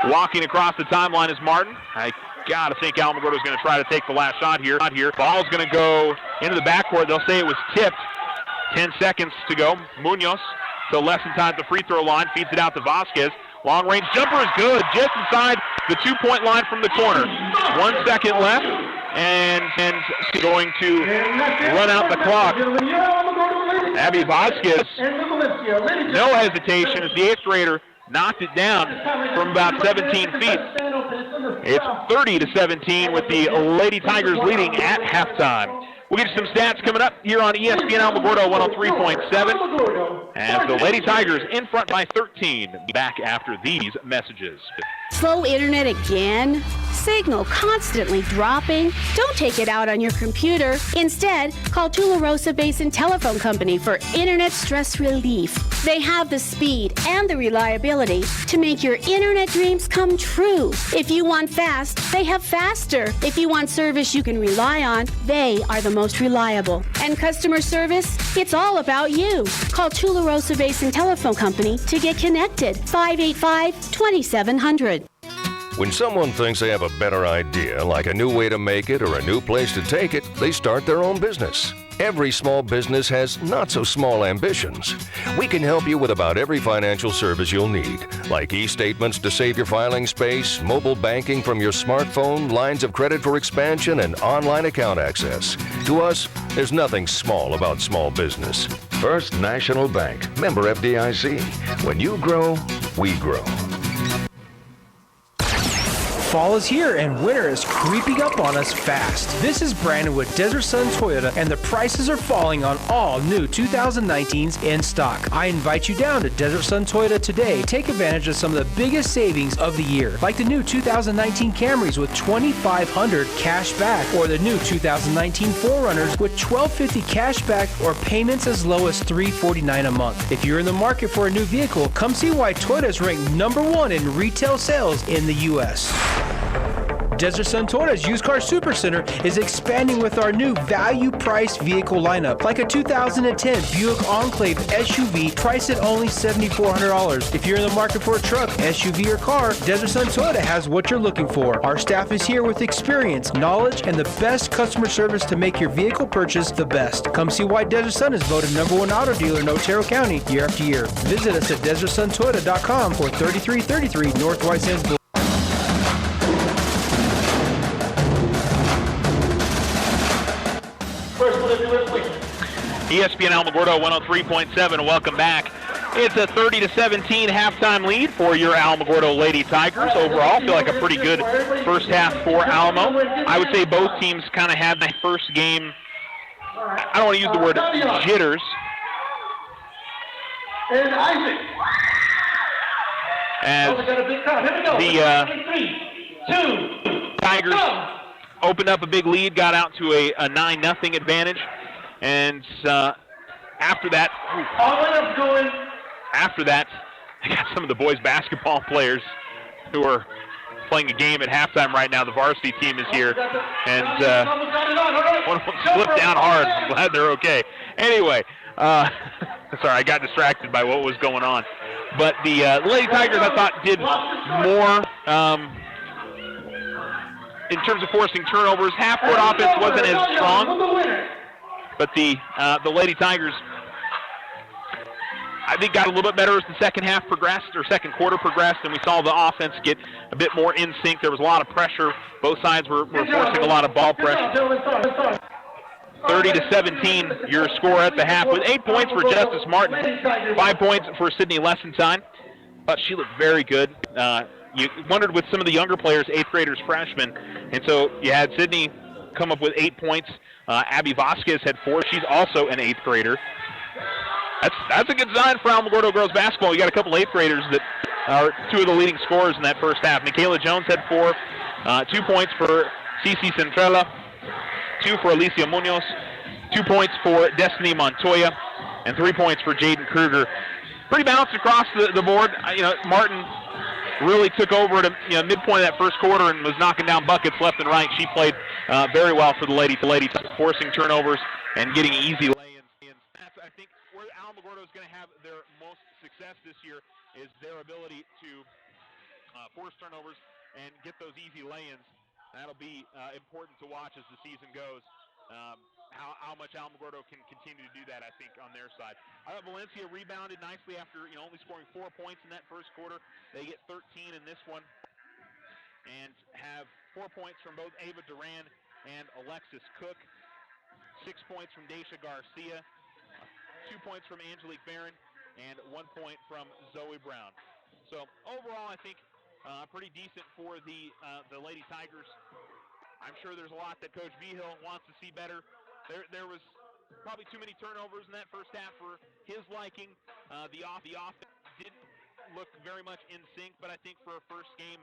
Walking across the timeline is Martin. I gotta think Alamogordo is going to try to take the last shot here. Ball's going to go into the backcourt. They'll say it was tipped. 10 seconds to go. Munoz to less than time at the free throw line. Feeds it out to Vasquez. Long range jumper is good. Just inside the 2-point line from the corner. 1 second left. And going to run out the clock. Abby Vasquez, no hesitation as the 8th grader knocked it down from about 17 feet. It's 30-17 with the Lady Tigers leading at halftime. We'll get you some stats coming up here on ESPN Alamogordo 103.7. As the Lady Tigers in front by 13. Back after these messages. Slow internet again? Signal constantly dropping? Don't take it out on your computer. Instead, call Tularosa Basin Telephone Company for internet stress relief. They have the speed and the reliability to make your internet dreams come true. If you want fast, they have faster. If you want service you can rely on, they are the most reliable. And customer service? It's all about you. Call Tularosa Basin Telephone Company to get connected. 585-2700. When someone thinks they have a better idea, like a new way to make it or a new place to take it, they start their own business. Every small business has not-so-small ambitions. We can help you with about every financial service you'll need, like e-statements to save your filing space, mobile banking from your smartphone, lines of credit for expansion, and online account access. To us, there's nothing small about small business. First National Bank, member FDIC. When you grow, we grow. Fall is here and winter is creeping up on us fast. This is Brandon with Desert Sun Toyota, and the prices are falling on all new 2019s in stock. I invite you down to Desert Sun Toyota today. Take advantage of some of the biggest savings of the year, like the new 2019 Camrys with $2,500 cash back, or the new 2019 4Runners with $1,250 cash back, or payments as low as $349 a month. If you're in the market for a new vehicle, come see why Toyota is ranked #1 in retail sales in the U.S. Desert Sun Toyota's Used Car Supercenter is expanding with our new value-priced vehicle lineup, like a 2010 Buick Enclave SUV priced at only $7,400. If you're in the market for a truck, SUV, or car, Desert Sun Toyota has what you're looking for. Our staff is here with experience, knowledge, and the best customer service to make your vehicle purchase the best. Come see why Desert Sun is voted #1 auto dealer in Otero County year after year. Visit us at DesertSunToyota.com or 3333 North White Sands Boulevard. ESPN Alamogordo 103.7. Welcome back. It's a 30-17 halftime lead for your Alamogordo Lady Tigers. Overall, feel like a pretty good first half for Alamo. I would say both teams kind of had that first game. I don't want to use the word jitters. As the Tigers opened up a big lead, got out to a 9-0 advantage. And after that, I got some of the boys basketball players who are playing a game at halftime right now. The varsity team is here, and one of them slipped down hard. I'm glad they're okay. Anyway, sorry, I got distracted by what was going on. But the Lady Tigers, I thought, did more in terms of forcing turnovers. Half-court offense wasn't as strong. But the Lady Tigers, I think, got a little bit better as the second half progressed, or second quarter progressed, and we saw the offense get a bit more in sync. There was a lot of pressure. Both sides were forcing a lot of ball pressure. 30-17, your score at the half, with 8 points for Justice Martin, 5 points for Sydney Lessentine. But she looked very good. You wondered with some of the younger players, 8th graders, freshmen, and so you had Sydney come up with 8 points. Abby Vasquez had 4. She's also an 8th grader. That's a good sign for Alamogordo girls basketball. You got a couple 8th graders that are 2 of the leading scorers in that first half. Michaela Jones had 4. 2 points for Cici Centrella. 2 for Alicia Munoz. 2 points for Destiny Montoya. And 3 points for Jaden Kruger. Pretty balanced across the board. Martin really took over at a midpoint of that first quarter and was knocking down buckets left and right. She played very well for the lady, forcing turnovers and getting easy lay-ins. That's, I think, where Alamogordo is going to have their most success this year is their ability to force turnovers and get those easy lay-ins. That'll be important to watch as the season goes. how much Alamogordo can continue to do that, I think, on their side. I thought Valencia rebounded nicely after only scoring 4 points in that first quarter. They get 13 in this one and have 4 points from both Ava Duran and Alexis Cook, 6 points from Daisha Garcia, 2 points from Angelique Barron, and 1 point from Zoe Brown. So overall, I think pretty decent for the Lady Tigers. I'm sure there's a lot that Coach Vigil wants to see better. There was probably too many turnovers in that first half for his liking. The offense didn't look very much in sync, but I think for a first game,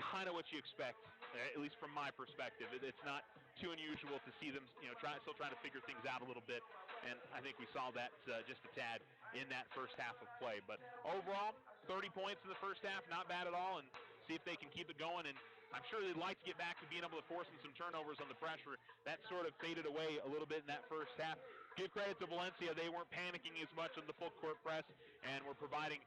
kind of what you expect, at least from my perspective. It's not too unusual to see them, still trying to figure things out a little bit, and I think we saw that just a tad in that first half of play. But overall, 30 points in the first half, not bad at all, and see if they can keep it going. And I'm sure they'd like to get back to being able to force some turnovers on the pressure. That sort of faded away a little bit in that first half. Give credit to Valencia. They weren't panicking as much on the full court press and were providing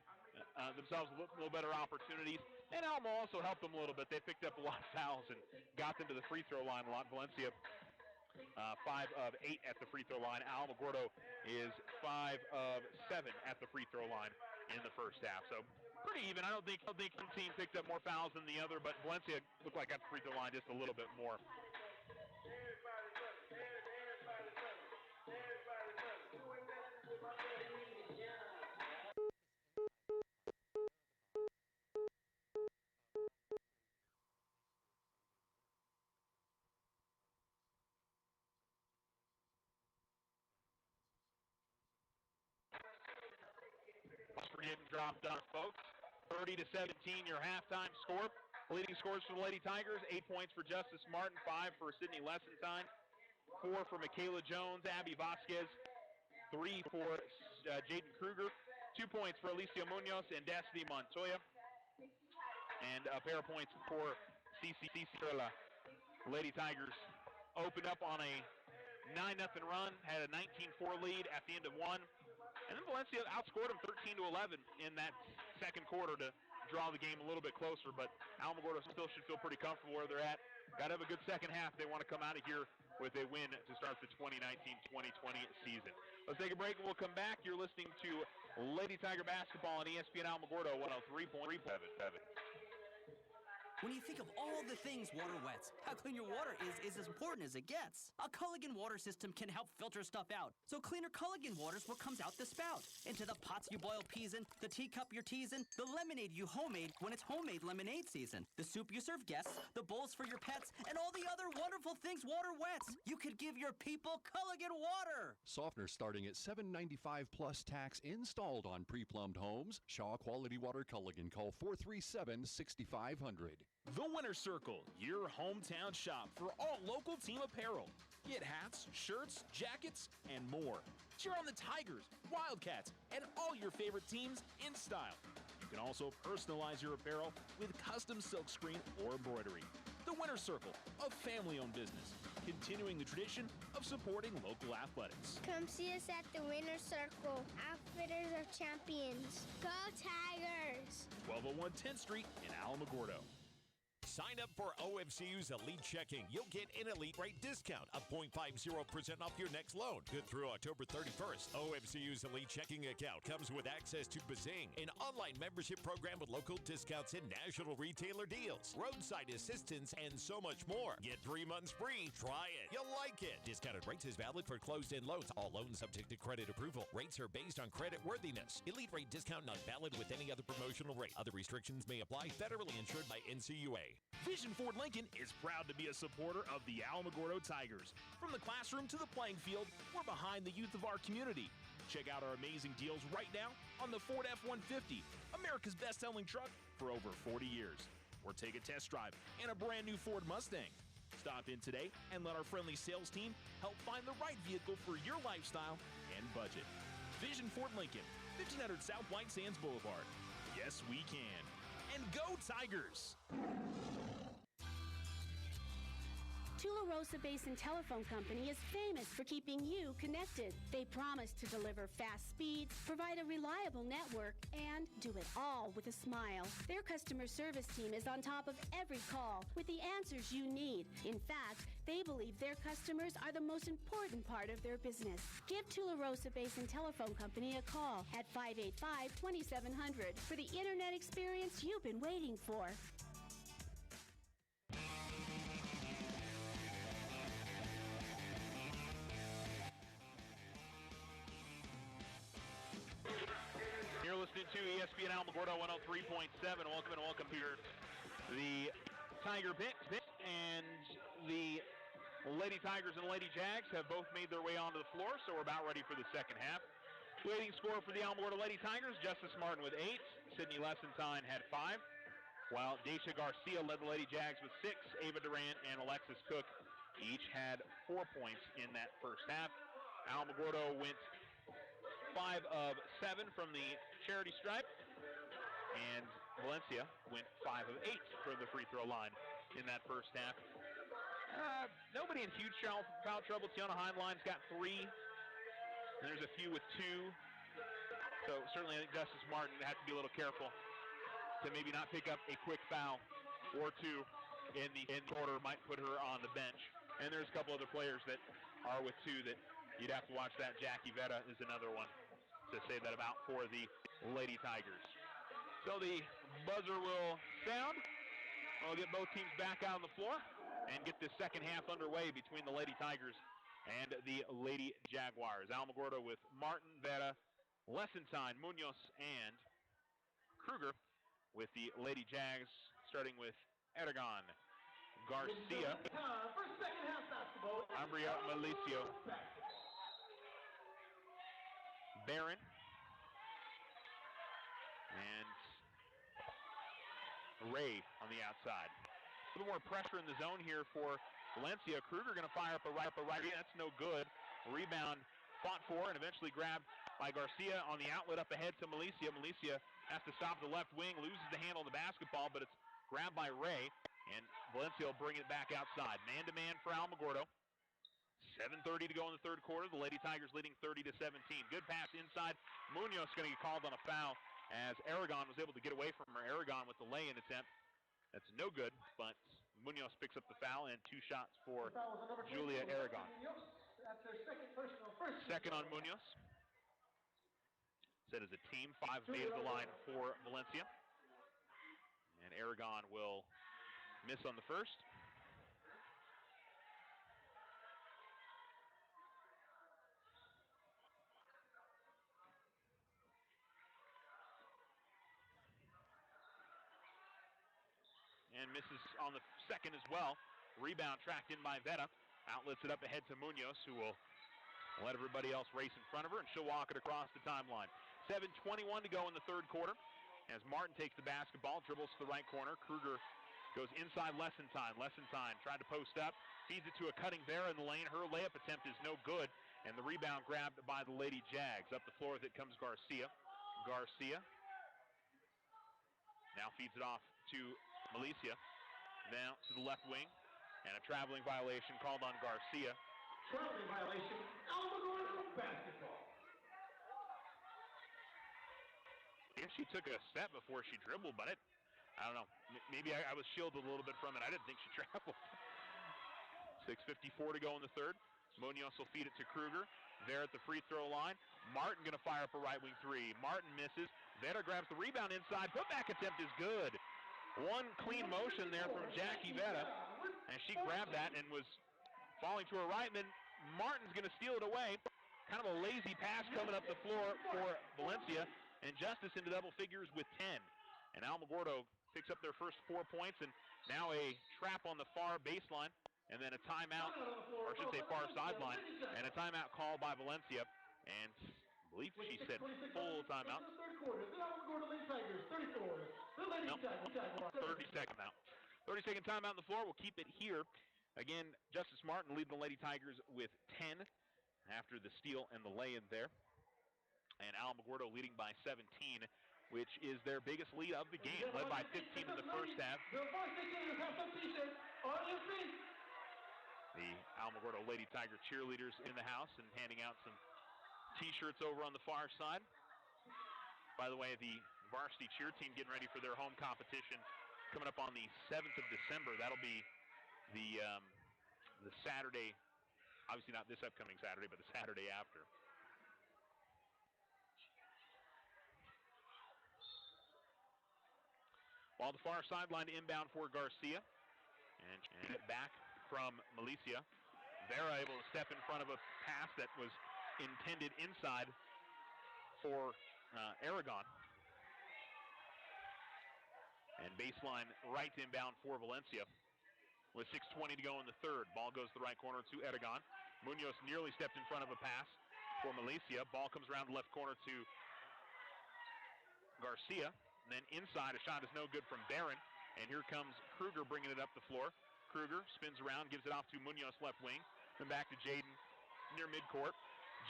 themselves a little better opportunities. And Alamo also helped them a little bit. They picked up a lot of fouls and got them to the free throw line a lot. Valencia 5 of 8 at the free throw line. Alamogordo is 5 of 7 at the free throw line in the first half. So pretty even. I don't think one team picked up more fouls than the other, but Valencia looked like at the free throw line just a little bit more. We're getting dropped on, folks. 30-17, your halftime score. Leading scores for the Lady Tigers: 8 points for Justice Martin, 5 for Sydney Lessentine, 4 for Michaela Jones, Abby Vasquez, 3 for Jaden Kruger, 2 points for Alicia Munoz and Destiny Montoya, and a pair of points for Cici Cirla. Lady Tigers opened up on a 9-0 run, had a 19-4 lead at the end of one, and then Valencia outscored them 13-11 in that second quarter to draw the game a little bit closer, but Alamogordo still should feel pretty comfortable where they're at. Got to have a good second half if they want to come out of here with a win to start the 2019-2020 season. Let's take a break and we'll come back. You're listening to Lady Tiger Basketball on ESPN Alamogordo 103.7. When you think of all the things water wets, how clean your water is as important as it gets. A Culligan water system can help filter stuff out. So cleaner Culligan water is what comes out the spout. Into the pots you boil peas in, the teacup you're teasing, the lemonade you homemade when it's homemade lemonade season, the soup you serve guests, the bowls for your pets, and all the other wonderful things water wets. You could give your people Culligan water. Softener starting at $7.95 plus tax installed on pre-plumbed homes. Shaw Quality Water Culligan. Call 437-6500. The Winner's Circle, your hometown shop for all local team apparel. Get hats, shirts, jackets, and more. Cheer on the Tigers, Wildcats, and all your favorite teams in style. You can also personalize your apparel with custom silkscreen or embroidery. The Winner's Circle, a family-owned business, continuing the tradition of supporting local athletics. Come see us at the Winner's Circle, Outfitters of Champions. Go Tigers! 1201 10th Street in Alamogordo. Sign up for OFCU's Elite Checking. You'll get an elite rate discount of 0.50% off your next loan. Good through October 31st. OFCU's Elite Checking account comes with access to Bazing, an online membership program with local discounts and national retailer deals, roadside assistance, and so much more. Get 3 months free. Try it. You'll like it. Discounted rates is valid for closed-end loans. All loans subject to credit approval. Rates are based on credit worthiness. Elite rate discount not valid with any other promotional rate. Other restrictions may apply. Federally insured by NCUA. Vision Ford Lincoln is proud to be a supporter of the Alamogordo Tigers. From the classroom to the playing field, we're behind the youth of our community. Check out our amazing deals right now on the Ford F-150, America's best-selling truck for over 40 years. Or take a test drive in a brand new Ford Mustang. Stop in today and let our friendly sales team help find the right vehicle for your lifestyle and budget. Vision Ford Lincoln, 1500 South White Sands Boulevard. Yes, we can. And go Tigers! Tularosa Basin Telephone Company is famous for keeping you connected. They promise to deliver fast speeds, provide a reliable network, and do it all with a smile. Their customer service team is on top of every call with the answers you need. In fact, they believe their customers are the most important part of their business. Give Tularosa Basin Telephone Company a call at 585-2700 for the internet experience you've been waiting for. You're listening to ESPN Alamogordo 103.7. Welcome here. The Tiger picks and the Lady Tigers and Lady Jags have both made their way onto the floor, so we're about ready for the second half. Leading scorer for the Alamogordo Lady Tigers, Justice Martin with 8. Sydney Lessentine had 5. While Daisha Garcia led the Lady Jags with 6. Ava Durant and Alexis Cook each had 4 points in that first half. Alamogordo went 5 of 7 from the charity stripe, and Valencia went 5 of 8 from the free throw line in that first half. Nobody in huge foul trouble. Tiana Heinlein's got 3, and there's a few with 2. So certainly I think Justice Martin has to be a little careful to maybe not pick up a quick foul or 2 in the quarter. Might put her on the bench. And there's a couple other players that are with 2 that you'd have to watch that. Jackie Vetta is another one to say that about for the Lady Tigers. So the buzzer will sound. We'll get both teams back out on the floor and get this second half underway between the Lady Tigers and the Lady Jaguars. Alamogordo with Martin, Vetta, Lessentine, Munoz, and Kruger, with the Lady Jags starting with Aragon, Garcia, Ambria Malicio, Barron, and Ray on the outside. A little more pressure in the zone here for Valencia. Kruger going to fire up a right. That's no good. Rebound fought for and eventually grabbed by Garcia on the outlet up ahead to Malicia. Malicia has to stop the left wing, loses the handle of the basketball, but it's grabbed by Ray, and Valencia will bring it back outside. Man-to-man for Alamogordo. 7:30 to go in the third quarter. The Lady Tigers leading 30-17. Good pass inside. Munoz going to get called on a foul as Aragon was able to get away from her. Aragon with the lay-in attempt. That's no good, but Munoz picks up the foul, and 2 shots for Julia Aragon. That's her second personal. Second on Munoz. Set as a team, 5 made the line for Valencia. And Aragon will miss on the first. And misses on the second as well. Rebound tracked in by Vetta. Outlets it up ahead to Munoz, who will let everybody else race in front of her, and she'll walk it across the timeline. 7:21 to go in the third quarter as Martin takes the basketball, dribbles to the right corner. Kruger goes inside Lessentine. Lessentine tried to post up, feeds it to a cutting Vera in the lane. Her layup attempt is no good, and the rebound grabbed by the Lady Jags. Up the floor with it comes Garcia. Garcia now feeds it off to Malicia. Now to the left wing, and a traveling violation called on Garcia. Traveling violation, Alamogordo basketball. I guess she took a step before she dribbled, but I don't know. Maybe I was shielded a little bit from it. I didn't think she traveled. 6:54 to go in the third. Munoz will feed it to Kruger. There at the free throw line. Martin going to fire up a right wing 3. Martin misses. Vetta grabs the rebound inside. Putback attempt is good. One clean motion there from Jackie Vetta, and she grabbed that and was falling to her right. And then Martin's going to steal it away. Kind of a lazy pass coming up the floor for Valencia, and Justice into double figures with 10. And Alamogordo picks up their first 4 points, and now a trap on the far baseline, and then a timeout, or I should say far sideline, and a timeout called by Valencia. And I believe she said full timeout. No, 30-second out. 30-second timeout on the floor. We'll keep it here. Again, Justice Martin leading the Lady Tigers with 10 after the steal and the lay-in there. And Alamogordo leading by 17, which is their biggest lead of the game, led by 15 in the first half. The Alamogordo Lady Tiger cheerleaders in the house and handing out some T-shirts over on the far side. By the way, the varsity cheer team getting ready for their home competition coming up on the 7th of December. That'll be the Saturday, obviously not this upcoming Saturday, but the Saturday after. Ball the far sideline inbound for Garcia. And it back from Milicia. Vera able to step in front of a pass that was intended inside for Aragon. And baseline right inbound for Valencia. With 6:20 to go in the third. Ball goes to the right corner to Aragon. Munoz nearly stepped in front of a pass for Milicia. Ball comes around the left corner to Garcia. And then inside, a shot is no good from Barron. And here comes Kruger bringing it up the floor. Kruger spins around, gives it off to Munoz left wing. Then back to Jaden near midcourt.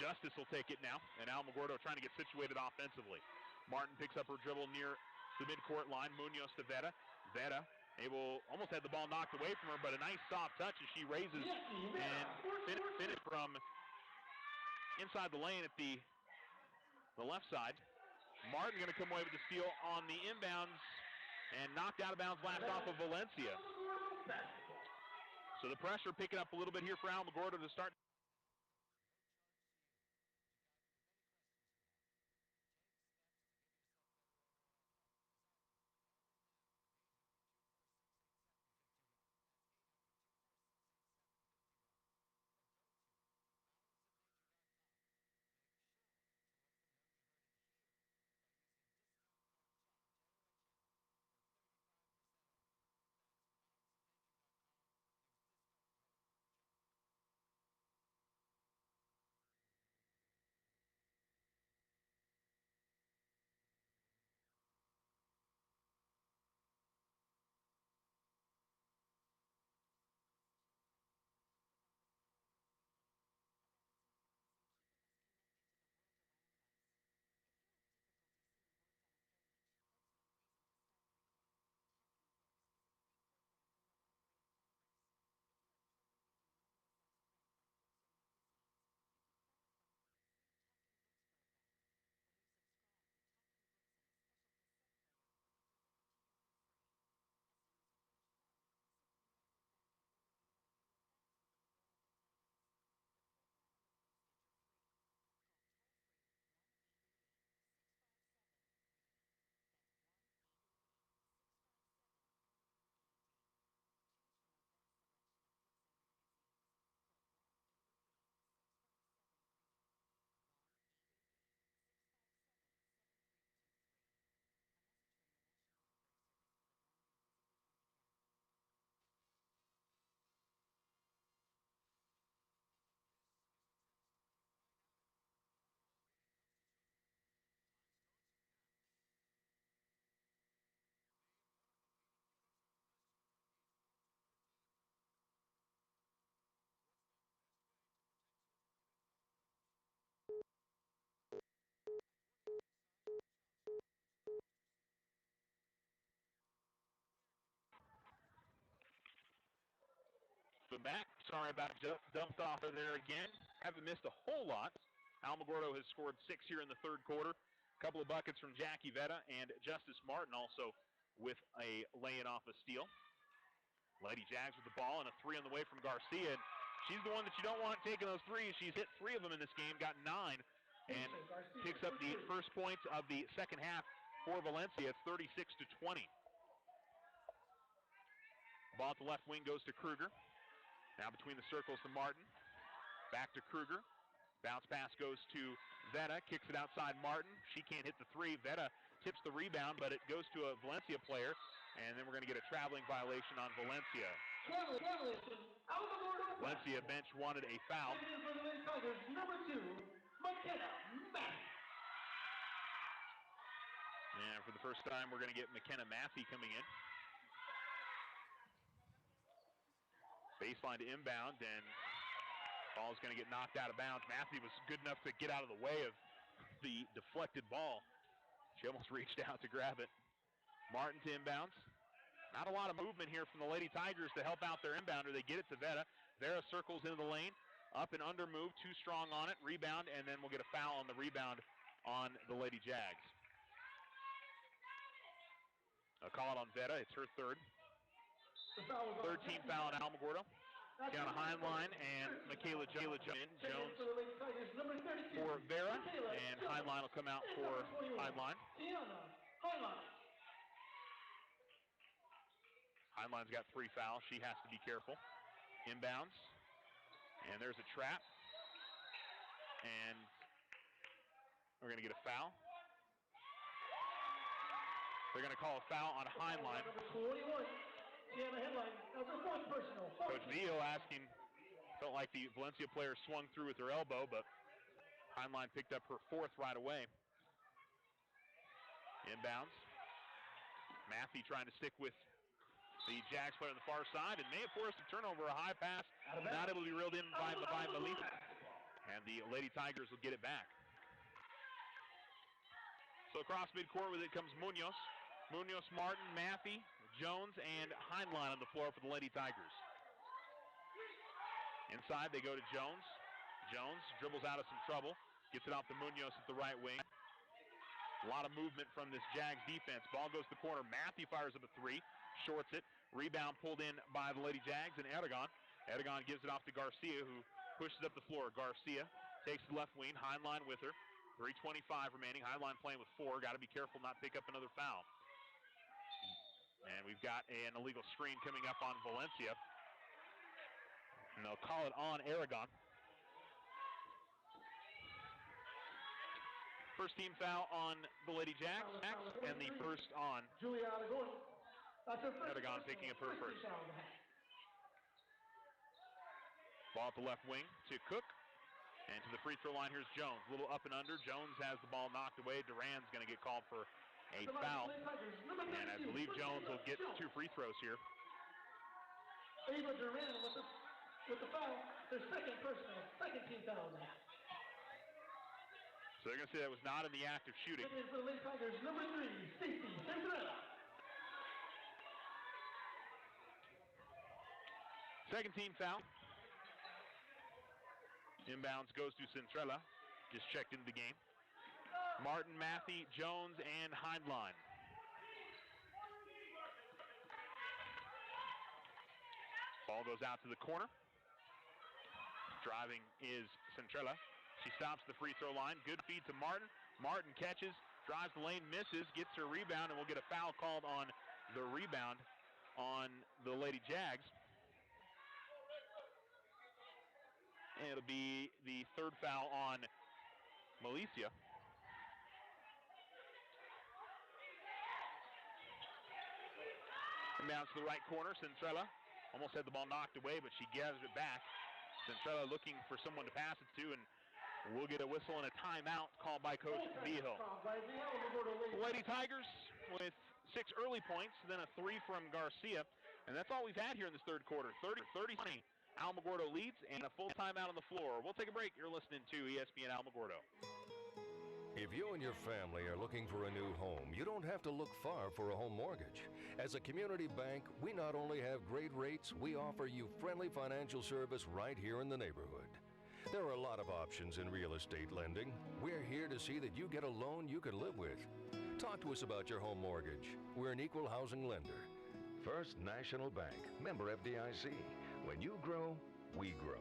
Justice will take it now. And Alamogordo trying to get situated offensively. Martin picks up her dribble near the midcourt line. Munoz to Veta. Veta almost had the ball knocked away from her, but a nice soft touch as she raises and finish from inside the lane at the left side. Martin going to come away with the steal on the inbounds and knocked out of bounds last off of Valencia. So the pressure picking up a little bit here for Alamogordo to start. Back. Sorry about dumped off of there again. Haven't missed a whole lot. Alamogordo has scored 6 here in the third quarter. A couple of buckets from Jackie Veta and Justice Martin also with a lay-in off a steal. Lady Jags with the ball and a three on the way from Garcia. And she's the one that you don't want taking those threes. She's hit 3 of them in this game, got 9, and picks up the first points of the second half for Valencia. It's 36-20. Ball at the left wing goes to Kruger. Now between the circles to Martin. Back to Kruger. Bounce pass goes to Veta. Kicks it outside Martin. She can't hit the three. Veta tips the rebound, but it goes to a Valencia player. And then we're going to get a traveling violation on Valencia. Valencia bench wanted a foul. Number 2, McKenna Massey. And for the first time, we're going to get McKenna Massey coming in. Baseline to inbound, and ball's going to get knocked out of bounds. Massey was good enough to get out of the way of the deflected ball. She almost reached out to grab it. Martin to inbounds. Not a lot of movement here from the Lady Tigers to help out their inbounder. They get it to Veta. Vera circles into the lane. Up and under move, too strong on it. Rebound, and then we'll get a foul on the rebound on the Lady Jags. A call out on Vera. It's her third. Third team foul on Alamogordo. Down the Heinlein and Michaela Jones for Vera, and Heinlein will come out for Heinlein. Heinlein's got 3 fouls. She has to be careful. Inbounds. And there's a trap. And we're going to get a foul. They're going to call a foul on Heinlein. Coach Vio asking, felt like the Valencia player swung through with her elbow, but Heinlein picked up her 4th right away. Inbounds. Matthew trying to stick with the Jags player on the far side, and may have forced a turnover, a high pass. Not able to be reeled in by Melissa. And the Lady Tigers will get it back. So across midcourt with it comes Munoz. Munoz, Martin, Matthew, Jones, and Heinlein on the floor for the Lady Tigers. Inside they go to Jones. Jones dribbles out of some trouble. Gets it off to Munoz at the right wing. A lot of movement from this Jags defense. Ball goes to the corner. Matthew fires up a 3. Shorts it. Rebound pulled in by the Lady Jags and Aragon. Aragon gives it off to Garcia, who pushes up the floor. Garcia takes the left wing. Heinlein with her. 3:25 remaining. Heinlein playing with 4. Got to be careful not pick up another foul. And we've got an illegal screen coming up on Valencia. And they'll call it on Aragon. First team foul on the Lady Jags, and the first on Aragon, picking up her first. Ball at the left wing to Cook. And to the free throw line, here's Jones. A little up and under. Jones has the ball knocked away. Duran's going to get called for a foul. And I believe Jones will get 2 free throws here. Ava Duran with the foul. Their second personal, second team foul. So they're going to say that was not in the act of shooting. It is the Lady Tigers, number 3, Stacy Centrella. Second team foul. Inbounds goes to Centrella. Just checked into the game. Martin, Matthew, Jones, and Heinlein. Ball goes out to the corner. Driving is Centrella. She stops the free throw line. Good feed to Martin. Martin catches, drives the lane, misses, gets her rebound, and we'll get a foul called on the rebound on the Lady Jags. And it'll be the third foul on Milicia. Inbounds to the right corner. Centrella almost had the ball knocked away, but she gathers it back. Centrella looking for someone to pass it to, and we'll get a whistle and a timeout called by Coach Viejo. The Lady Tigers with 6 early points, then a 3 from Garcia, and that's all we've had here in this third quarter. 30-20. Alamogordo leads, and a full timeout on the floor. We'll take a break. You're listening to ESPN Alamogordo. If you and your family are looking for a new home, you don't have to look far for a home mortgage. As a community bank, we not only have great rates, we offer you friendly financial service right here in the neighborhood. There are a lot of options in real estate lending. We're here to see that you get a loan you can live with. Talk to us about your home mortgage. We're an equal housing lender. First National Bank, member FDIC. When you grow, we grow.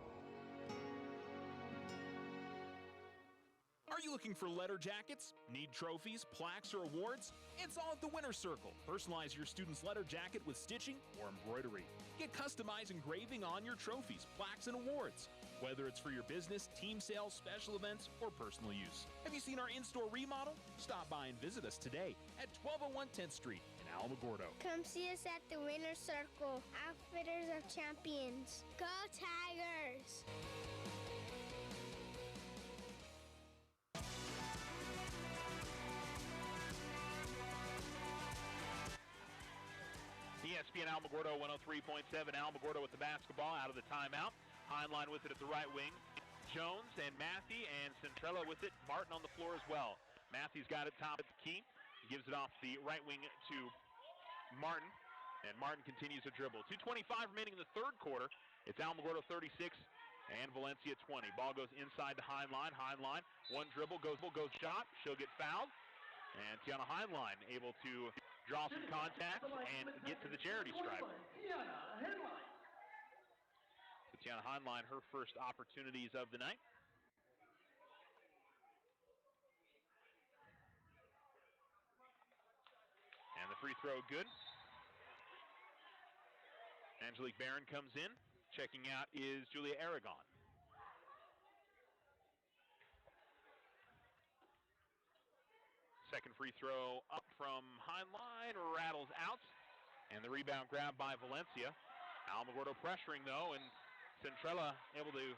Are you looking for letter jackets? Need trophies, plaques, or awards? It's all at the Winner's Circle. Personalize your student's letter jacket with stitching or embroidery. Get customized engraving on your trophies, plaques, and awards. Whether it's for your business, team sales, special events, or personal use. Have you seen our in-store remodel? Stop by and visit us today at 1201 10th Street in Alamogordo. Come see us at the Winner's Circle, Outfitters of Champions. Go Tigers! ESPN Alamogordo 103.7. Alamogordo with the basketball out of the timeout. Heinlein with it at the right wing. Jones and Matthew and Centrella with it. Martin on the floor as well. Matthew's got it top at the key. He gives it off the right wing to Martin. And Martin continues to dribble. 2:25 remaining in the third quarter. It's Alamogordo 36 and Valencia 20. Ball goes inside the Heinlein. Heinlein, one dribble, goes shot. She'll get fouled. And Tiana Heinlein able to draw some contact and get to the charity stripe. So Tiana Heinlein, her first opportunities of the night. And the free throw good. Angelique Barron comes in. Checking out is Julia Aragon. Second free throw up from Heinlein, rattles out. And the rebound grabbed by Valencia. Alamogordo pressuring though, and Centrella able to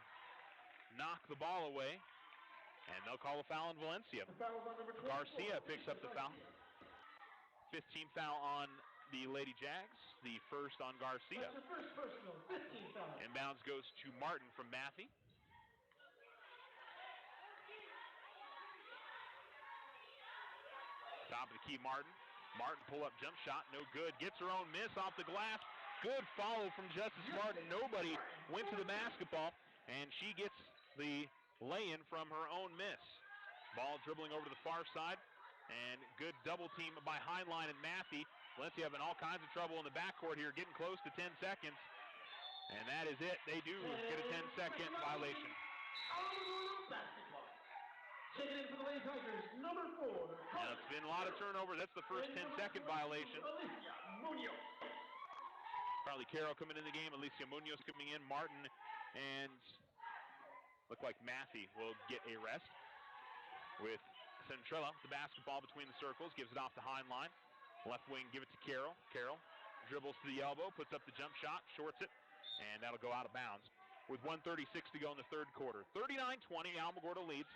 knock the ball away. And they'll call a foul on Valencia. Garcia picks up the foul. 15th foul on the Lady Jags, the first on Garcia. That's the first personal, 15 foul. Inbounds goes to Martin from Mathey. Top of the key, Martin. Martin pull-up jump shot, no good. Gets her own miss off the glass. Good follow from Justice Martin. Nobody went to the basketball, and she gets the lay-in from her own miss. Ball dribbling over to the far side, and good double team by Heinlein and Mathey. Valencia having all kinds of trouble in the backcourt here, getting close to 10 seconds. And that is it. They do get a 10-second violation. Basketball. Taking in for the Lady Tigers, number 4. Now, it's been a lot of turnovers. That's the first 10-second violation. Alicia Munoz. Carly Carroll coming in the game. Alicia Munoz coming in. Martin and look like Mathey will get a rest. With Centrella, the basketball between the circles, gives it off to Heinlein. Left wing, give it to Carroll. Carroll dribbles to the elbow, puts up the jump shot, shorts it, and that'll go out of bounds. With 1:36 to go in the third quarter. 39-20, Alamogordo leads.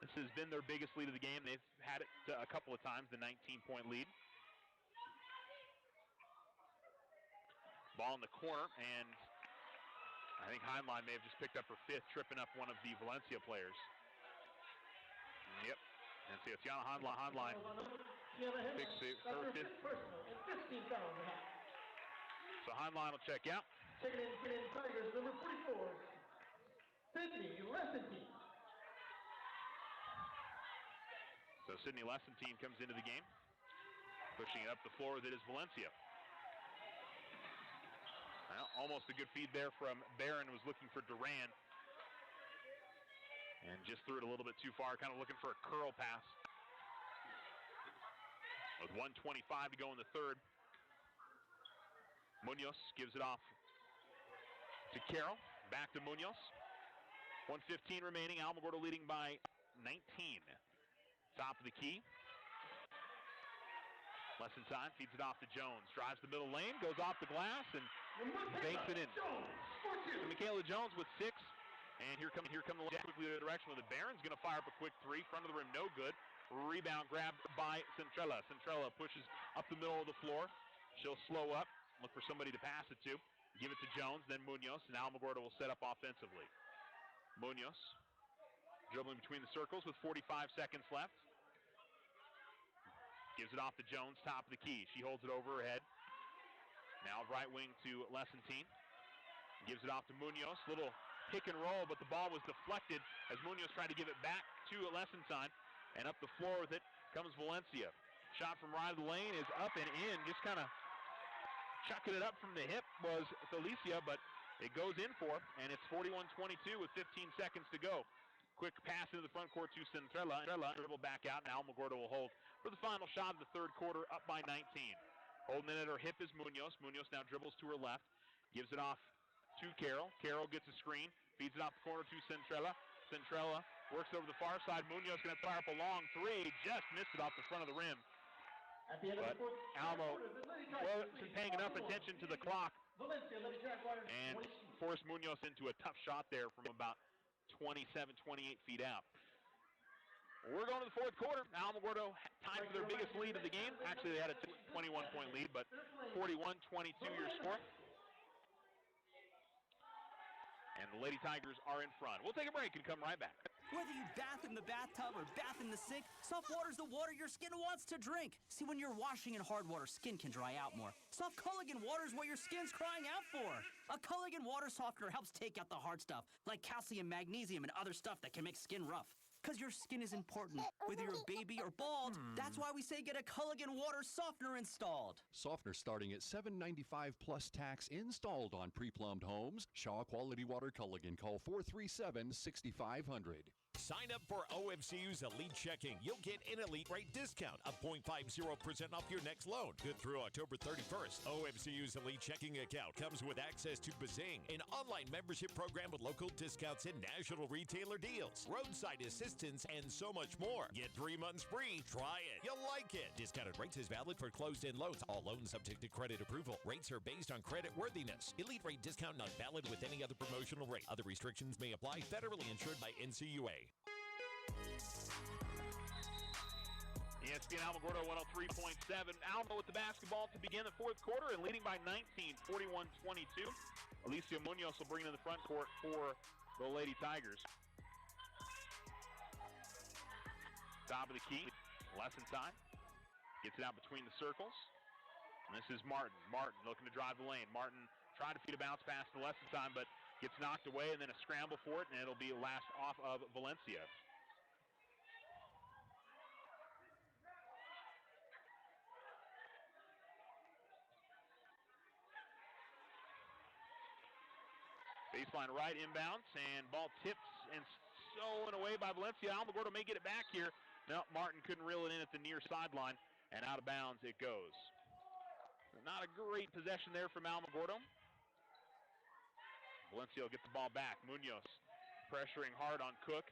This has been their biggest lead of the game. They've had it a couple of times, the 19-point lead. Ball in the corner, and I think Heinlein may have just picked up her fifth, tripping up one of the Valencia players. Yep. And so Tiana Heinlein picks it, her fifth. So Heinlein will check out. Checking in for the Tigers, number 44, Sydney Lessentine. So Sydney Lessentine comes into the game. Pushing it up the floor with it is Valencia. Well, almost a good feed there from Barron, was looking for Duran. And just threw it a little bit too far, kind of looking for a curl pass. With 1:25 to go in the third. Munoz gives it off to Carroll. Back to Munoz. 1:15 remaining. Alamogordo leading by 19. Top of the key. Less than time. Feeds it off to Jones. Drives the middle lane. Goes off the glass and banks it in. So Michaela Jones with 6. And here come the left quickly the direction with the Barron's going to fire up a quick three. Front of the rim, no good. Rebound grabbed by Centrella. Centrella pushes up the middle of the floor. She'll slow up, look for somebody to pass it to. Give it to Jones, then Munoz, and Alamogordo will set up offensively. Munoz dribbling between the circles with 45 seconds left. Gives it off to Jones, top of the key. She holds it over her head. Now right wing to Lessentine. Gives it off to Munoz. Little pick and roll, but the ball was deflected as Munoz tried to give it back to Lessentine. And up the floor with it comes Valencia. Shot from right of the lane is up and in. Just kind of chucking it up from the hip was Felicia, but it goes in for her, and it's 41-22 with 15 seconds to go. Quick pass into the front court to Centrella. Centrella dribble back out, and Alamogordo will hold for the final shot of the third quarter, up by 19. Holding it at her hip is Munoz. Munoz now dribbles to her left. Gives it off to Carroll. Carroll gets a screen. Feeds it off the corner to Centrella. Centrella works over the far side. Munoz going to fire up a long three. Just missed it off the front of the rim. At the end of the fourth Alamo quarter, wasn't paying enough attention to the clock Valencia, and forced Munoz into a tough shot there from about 27, 28 feet out. We're going to the fourth quarter. Alamogordo tied for their biggest lead of the game. Actually, they had a 21-point lead, but 41-22 your score. And the Lady Tigers are in front. We'll take a break and come right back. Whether you bath in the bathtub or bath in the sink, soft water's the water your skin wants to drink. See, when you're washing in hard water, skin can dry out more. Soft Culligan water's what your skin's crying out for. A Culligan water softener helps take out the hard stuff, like calcium, magnesium, and other stuff that can make skin rough. Because your skin is important, whether you're a baby or bald. That's why we say get a Culligan water softener installed. Softener starting at $7.95 plus tax installed on pre-plumbed homes. Shaw Quality Water Culligan. Call 437-6500. Sign up for OFCU's Elite Checking. You'll get an Elite Rate discount of 0.50% off your next loan. Good through October 31st. OFCU's Elite Checking account comes with access to Bazing, an online membership program with local discounts and national retailer deals, roadside assistance, and so much more. Get 3 months free. Try it. You'll like it. Discounted rates is valid for closed-end loans. All loans subject to credit approval. Rates are based on credit worthiness. Elite Rate discount not valid with any other promotional rate. Other restrictions may apply. Federally insured by NCUA. ESPN Alamogordo 103.7. Alamo with the basketball to begin the fourth quarter and leading by 19, 41-22. Alicia Munoz will bring in the front court for the Lady Tigers. Top of the key, lesson time. Gets it out between the circles. And this is Martin. Martin looking to drive the lane. Martin tried to feed a bounce pass to lesson time, but gets knocked away, and then a scramble for it, and it'll be last off of Valencia. Baseline right, inbounds, and ball tips and stolen away by Valencia. Alamogordo may get it back here. No, Martin couldn't reel it in at the near sideline, and out of bounds it goes. Not a great possession there from Alamogordo. Valencia will get the ball back. Munoz pressuring hard on Cook.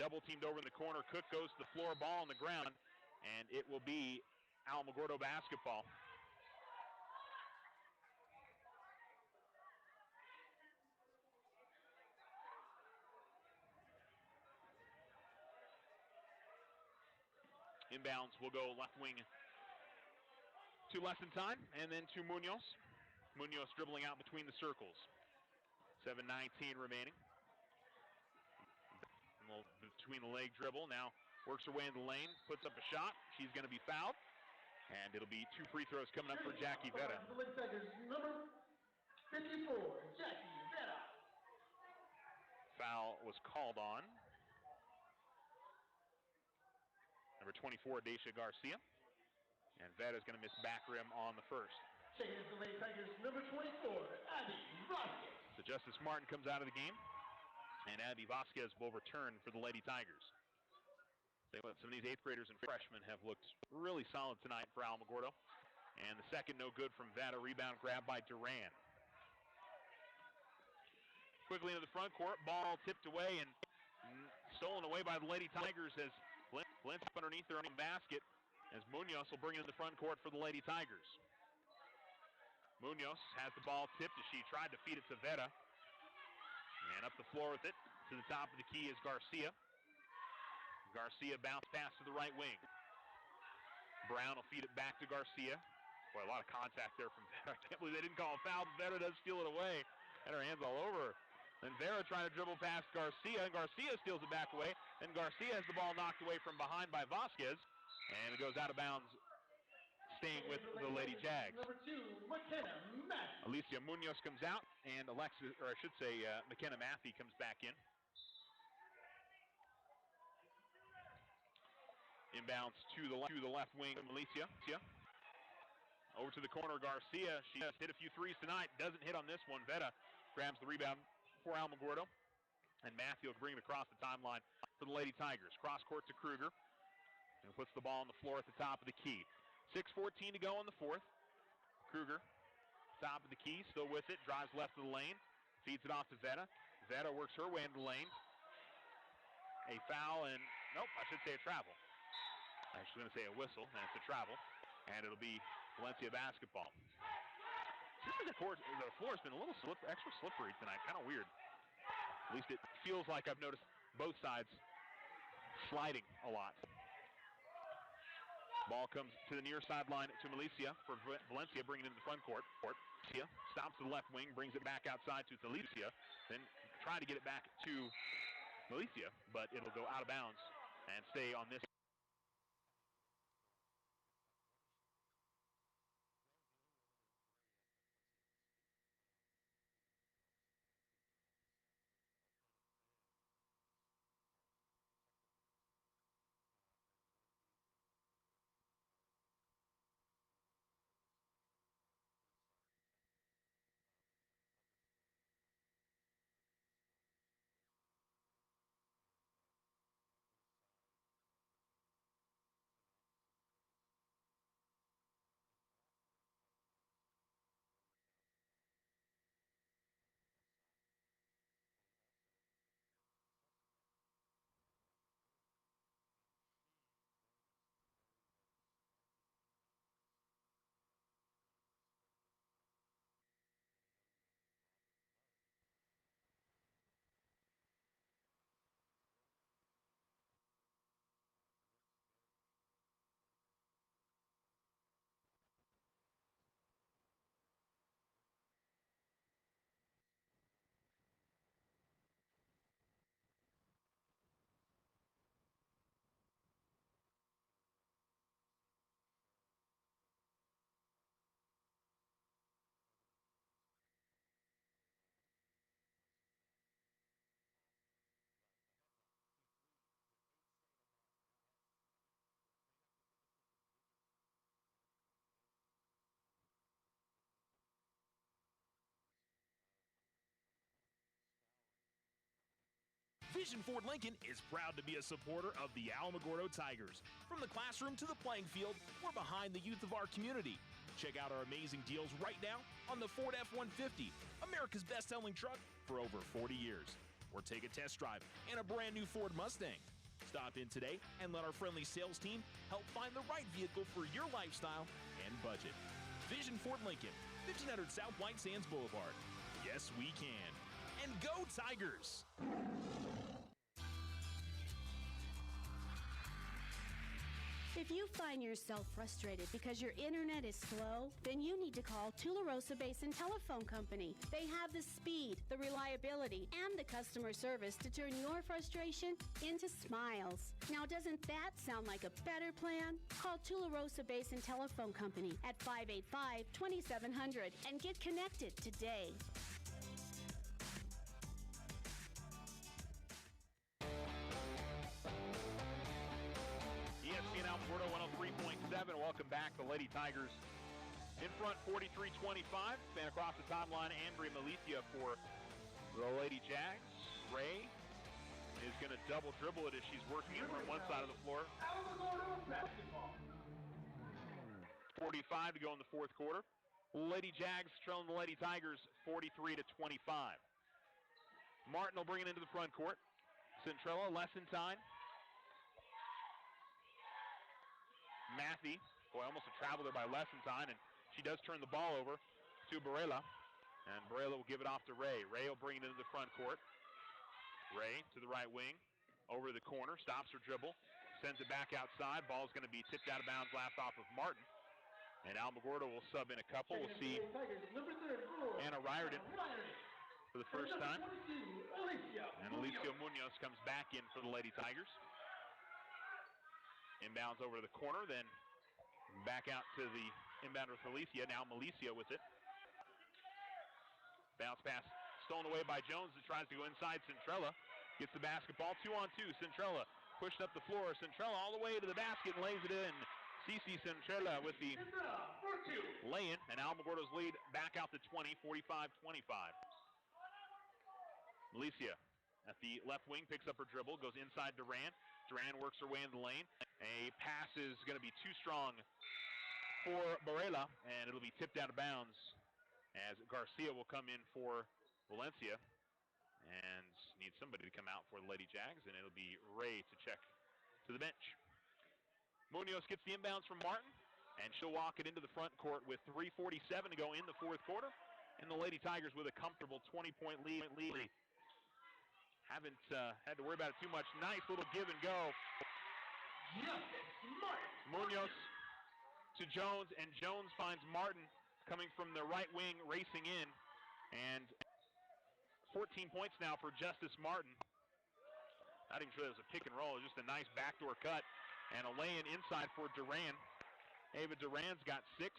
Double teamed over in the corner. Cook goes to the floor, ball on the ground, and it will be Alamogordo basketball. Inbounds will go left wing to lesson time, and then to Munoz. Munoz dribbling out between the circles. 7:19 remaining. Between the leg dribble, now works her way in the lane, puts up a shot. She's going to be fouled, and it'll be 2 free throws coming up for Jackie Vetta. Number 54, Jackie Vetta. Foul was called on number 24, Dacia Garcia. And Vetta's going to miss back rim on the first. Checking the Lady Tigers, number 24, Abby Vasquez. So Justice Martin comes out of the game, and Abby Vasquez will return for the Lady Tigers. Some of these 8th graders and freshmen have looked really solid tonight for Alamogordo. And the second no good from Vetta. Rebound grab by Duran. Quickly into the front court, ball tipped away and stolen away by the Lady Tigers as Lentz up underneath their own basket, as Munoz will bring it in the front court for the Lady Tigers. Munoz has the ball tipped as she tried to feed it to Vetta. And up the floor with it to the top of the key is Garcia. Garcia bounce pass to the right wing. Brown will feed it back to Garcia. Boy, a lot of contact there from Vetta. I can't believe they didn't call a foul, but Vetta does steal it away. Had her hands all over her. Then Vera trying to dribble past Garcia, and Garcia steals it back away. And Garcia has the ball knocked away from behind by Vasquez, and it goes out of bounds, staying with the Lady Jags. Number 2, McKenna Matthew. Alicia Munoz comes out, and McKenna Matthew comes back in. Inbounds to the left wing, Alicia. Over to the corner, Garcia. She has hit a few threes tonight. Doesn't hit on this one. Vetta grabs the rebound for Alamogordo. And Matthew will bring it across the timeline for the Lady Tigers. Cross court to Kruger. And puts the ball on the floor at the top of the key. 6:14 to go in the fourth. Kruger, top of the key, still with it. Drives left of the lane. Feeds it off to Vetta. Vetta works her way into the lane. A foul and, nope, I should say a travel. I was going to say a whistle, and it's a travel. And it'll be Valencia basketball. The floor has been a little extra slippery tonight. Kind of weird. At least it feels like I've noticed both sides sliding a lot. Ball comes to the near sideline to Milicia for Valencia, bringing it into the front court. Milicia stops to the left wing, brings it back outside to Alicia, then trying to get it back to Valencia, but it'll go out of bounds and stay on this. Vision Ford Lincoln is proud to be a supporter of the Alamogordo Tigers. From the classroom to the playing field, we're behind the youth of our community. Check out our amazing deals right now on the Ford F-150, America's best-selling truck for over 40 years. Or take a test drive in a brand new Ford Mustang. Stop in today and let our friendly sales team help find the right vehicle for your lifestyle and budget. Vision Ford Lincoln, 1500 South White Sands Boulevard. Yes, we can. And go Tigers! If you find yourself frustrated because your internet is slow, then you need to call Tularosa Basin Telephone Company. They have the speed, the reliability, and the customer service to turn your frustration into smiles. Now, doesn't that sound like a better plan? Call Tularosa Basin Telephone Company at 585-2700 and get connected today. ESPN Alamogordo 103.7. Welcome back. The Lady Tigers in front 43-25. Span across the timeline, Andrea Malicia for the Lady Jags. Ray is going to double dribble it as she's working it from one side of the floor. Alamogordo basketball. 45 to go in the fourth quarter. Lady Jags trailing the Lady Tigers 43-25. Martin will bring it into the front court. Centrella, Lessentine. Matthew, boy, almost a travel there by Lessentine, and she does turn the ball over to Barela, and Barela will give it off to Ray. Ray will bring it into the front court. Ray to the right wing, over to the corner, stops her dribble, sends it back outside. Ball's going to be tipped out of bounds, last off of Martin, and Alamogordo will sub in a couple. We'll see Anna Riordan for the first time, and Alicia Munoz comes back in for the Lady Tigers. Inbounds over to the corner, then back out to the inbounder with Malicia. Now Malicia with it. Bounce pass stolen away by Jones, that tries to go inside. Centrella gets the basketball. 2-on-2. Centrella pushed up the floor. Centrella all the way to the basket and lays it in. Cici Centrella with the lay-in, and Alamogordo's lead back out to 20, 45-25. Malicia at the left wing picks up her dribble, goes inside Duran. Duran works her way in the lane. A pass is going to be too strong for Barela, and it'll be tipped out of bounds as Garcia will come in for Valencia and need somebody to come out for the Lady Jags, and it'll be Ray to check to the bench. Munoz gets the inbounds from Martin, and she'll walk it into the front court with 3:47 to go in the fourth quarter, and the Lady Tigers with a comfortable 20-point lead. Haven't had to worry about it too much. Nice little give and go. Munoz to Jones, and Jones finds Martin coming from the right wing, racing in, and 14 points now for Justice Martin. Not even sure that was a pick and roll. It was just a nice backdoor cut and a lay-in inside for Duran. Ava Duran's got 6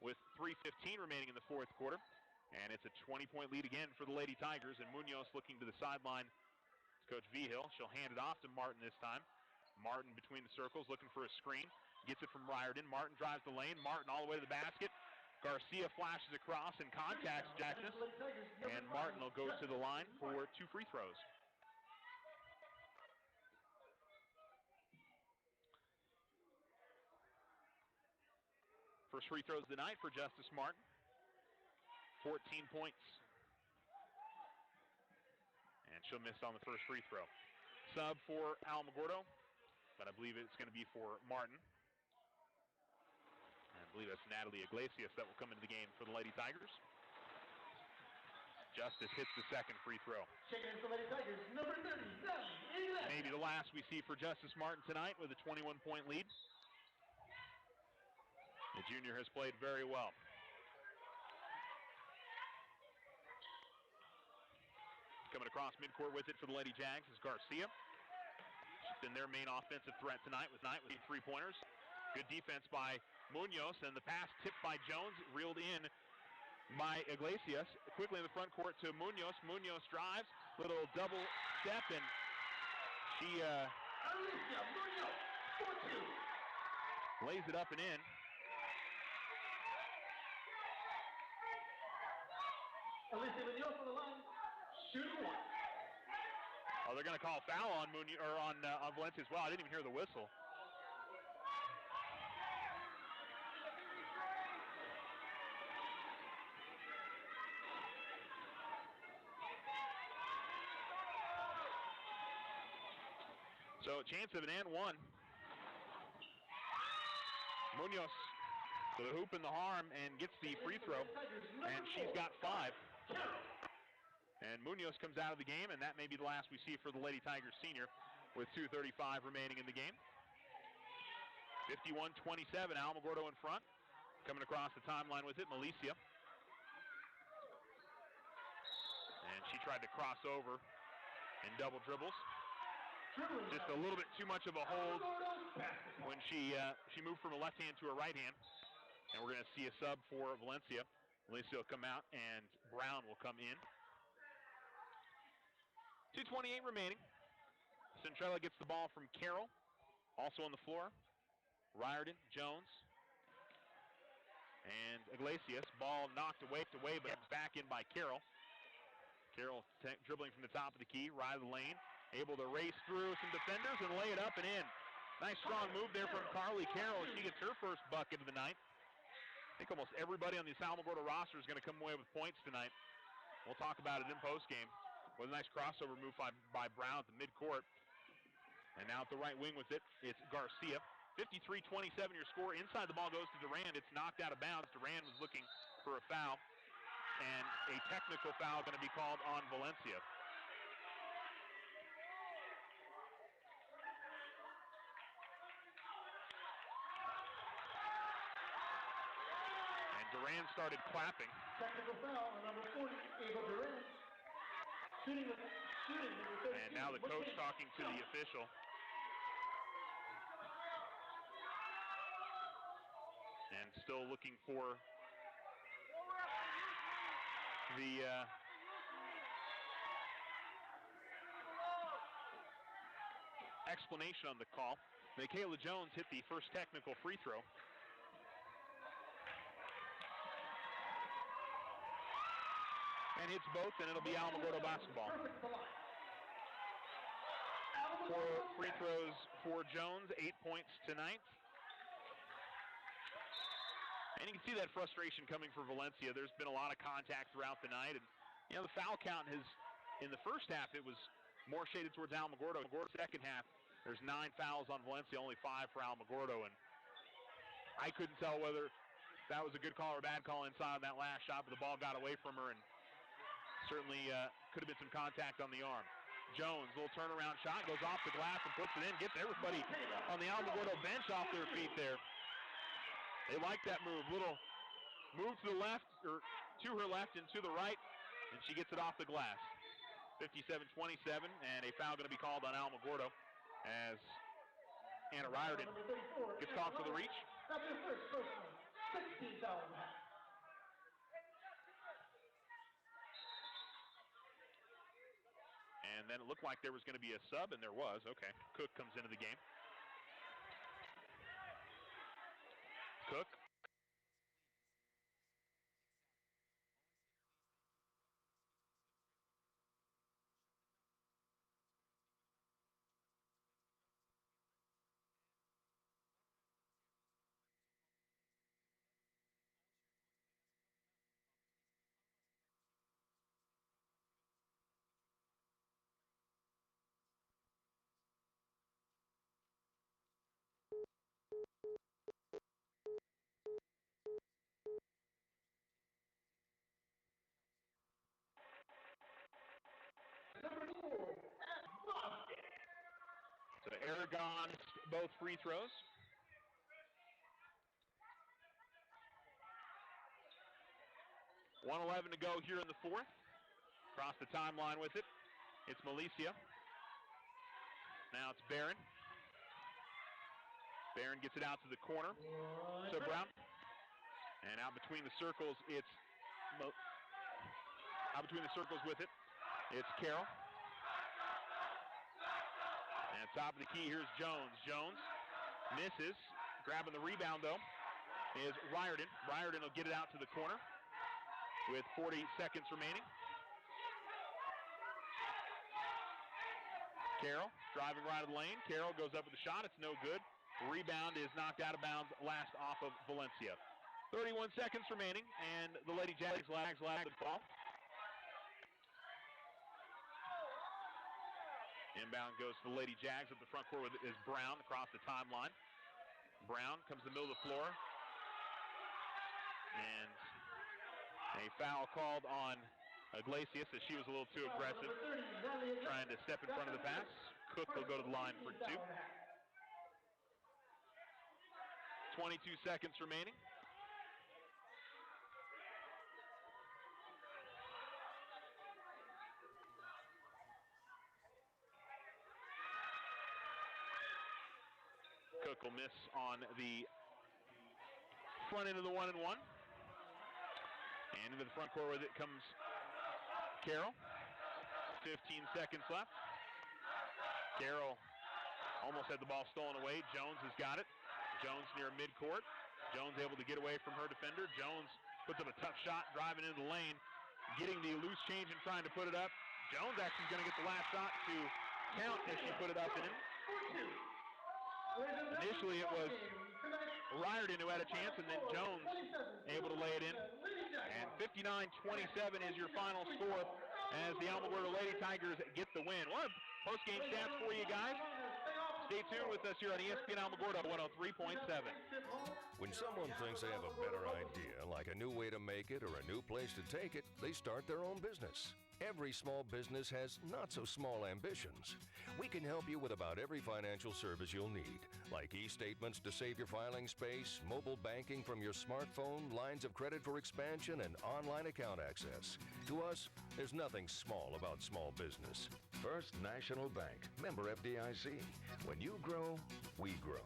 with 3:15 remaining in the fourth quarter. And it's a 20-point lead again for the Lady Tigers. And Munoz looking to the sideline. It's Coach Vigil. She'll hand it off to Martin this time. Martin between the circles looking for a screen. Gets it from Riordan. Martin drives the lane. Martin all the way to the basket. Garcia flashes across and contacts Jackson. And Martin will go to the line for 2 free throws. First free throws of the night for Justice Martin. 14 points. And she'll miss on the first free throw. Sub for Alamogordo, but I believe it's going to be for Martin. And I believe that's Natalie Iglesias that will come into the game for the Lady Tigers. Justice hits the second free throw. Checking in for Lady Tigers, number 30, maybe the last we see for Justice Martin tonight with a 21-point lead. The junior has played very well. Coming across midcourt with it for the Lady Jags is Garcia. She's been their main offensive threat tonight with 3-pointers. Good defense by Munoz, and the pass tipped by Jones, reeled in by Iglesias. Quickly in the front court to Munoz. Munoz drives, little double step, and she lays it up and in. Alicia Munoz on the line, shooting 1. Oh, they're going to call a foul on Munoz, or on Valencia as well. I didn't even hear the whistle. So a chance of an and 1. Munoz to the hoop and the harm and gets the free throw, and she's got 5. And Munoz comes out of the game, and that may be the last we see for the Lady Tigers senior with 2:35 remaining in the game. 51-27, Alamogordo in front. Coming across the timeline with it, Malicia. And she tried to cross over and double dribbles. Just a little bit too much of a hold when she moved from a left hand to a right hand. And we're going to see a sub for Valencia. Valencia will come out, and Brown will come in. 2:28 remaining. Centrella gets the ball from Carroll. Also on the floor, Riordan, Jones, and Iglesias. Ball knocked away, but back in by Carroll. Carroll dribbling from the top of the key, right of the lane. Able to race through some defenders and lay it up and in. Nice strong move there from Carly Carroll. She gets her first bucket of the night. I think almost everybody on this Alamogordo roster is going to come away with points tonight. We'll talk about it in postgame. With a nice crossover move by Brown at the midcourt. And now at the right wing with it, it's Garcia. 53-27 your score. Inside the ball goes to Durand. It's knocked out of bounds. Durand was looking for a foul. And a technical foul going to be called on Valencia. And Durand started clapping. Technical foul on number 40, Ava Durand. And now the coach talking to the official. And still looking for the explanation on the call. Michaela Jones hit the first technical free throw. And hits both, and it'll be Alamogordo basketball. 4 free throws for Jones, 8 points tonight. And you can see that frustration coming for Valencia. There's been a lot of contact throughout the night, and the foul count has, in the first half, it was more shaded towards Alamogordo. Second half, there's 9 fouls on Valencia, only 5 for Alamogordo, and I couldn't tell whether that was a good call or a bad call inside on that last shot, but the ball got away from her, and certainly could have been some contact on the arm. Jones, little turnaround shot, goes off the glass and puts it in. Gets everybody on the Alamogordo bench off their feet there. They like that move. Little move to the left, or to her left and to the right, and she gets it off the glass. 57-27, and a foul going to be called on Alamogordo as Hannah Riordan gets called for the reach. That's your first personal. 16 fouls. And then it looked like there was going to be a sub, and there was. Okay, Cook comes into the game. Cook. So Aragon both free throws. .111 to go here in the fourth. Across the timeline with it. It's Milicia. Now it's Barron. Barron gets it out to the corner. So Brown. And out between the circles, it's out between the circles with it. It's Carroll. And top of the key, here's Jones. Jones misses. Grabbing the rebound, though, is Riordan. Riordan will get it out to the corner with 40 seconds remaining. Carroll driving right of the lane. Carroll goes up with a shot. It's no good. Rebound is knocked out of bounds last off of Valencia. 31 seconds remaining, and the Lady Jags lag the ball. Inbound goes to the Lady Jags. At the front court with it is Brown across the timeline. Brown comes to the middle of the floor. And a foul called on Iglesias as she was a little too aggressive, trying to step in front of the pass. Cook will go to the line for two. 22 seconds remaining. Cook will miss on the front end of the 1-and-1. And into the front court with it comes Carroll. 15 seconds left. Carroll almost had the ball stolen away. Jones has got it. Jones near midcourt. Jones able to get away from her defender. Jones puts up a tough shot, driving into the lane, getting the loose change and trying to put it up. Jones actually is going to get the last shot to count as she put it up and in. Initially it was Riordan who had a chance, and then Jones able to lay it in. And 59-27 is your final score as the Alamogordo Lady Tigers get the win. We'll have post-game stats for you guys. Stay tuned with us here on ESPN Alamogordo 103.7. When someone thinks they have a better idea, like a new way to make it or a new place to take it, they start their own business. Every small business has not-so-small ambitions. We can help you with about every financial service you'll need, like e-statements to save your filing space, mobile banking from your smartphone, lines of credit for expansion, and online account access. To us, there's nothing small about small business. First National Bank, member FDIC. When you grow, we grow.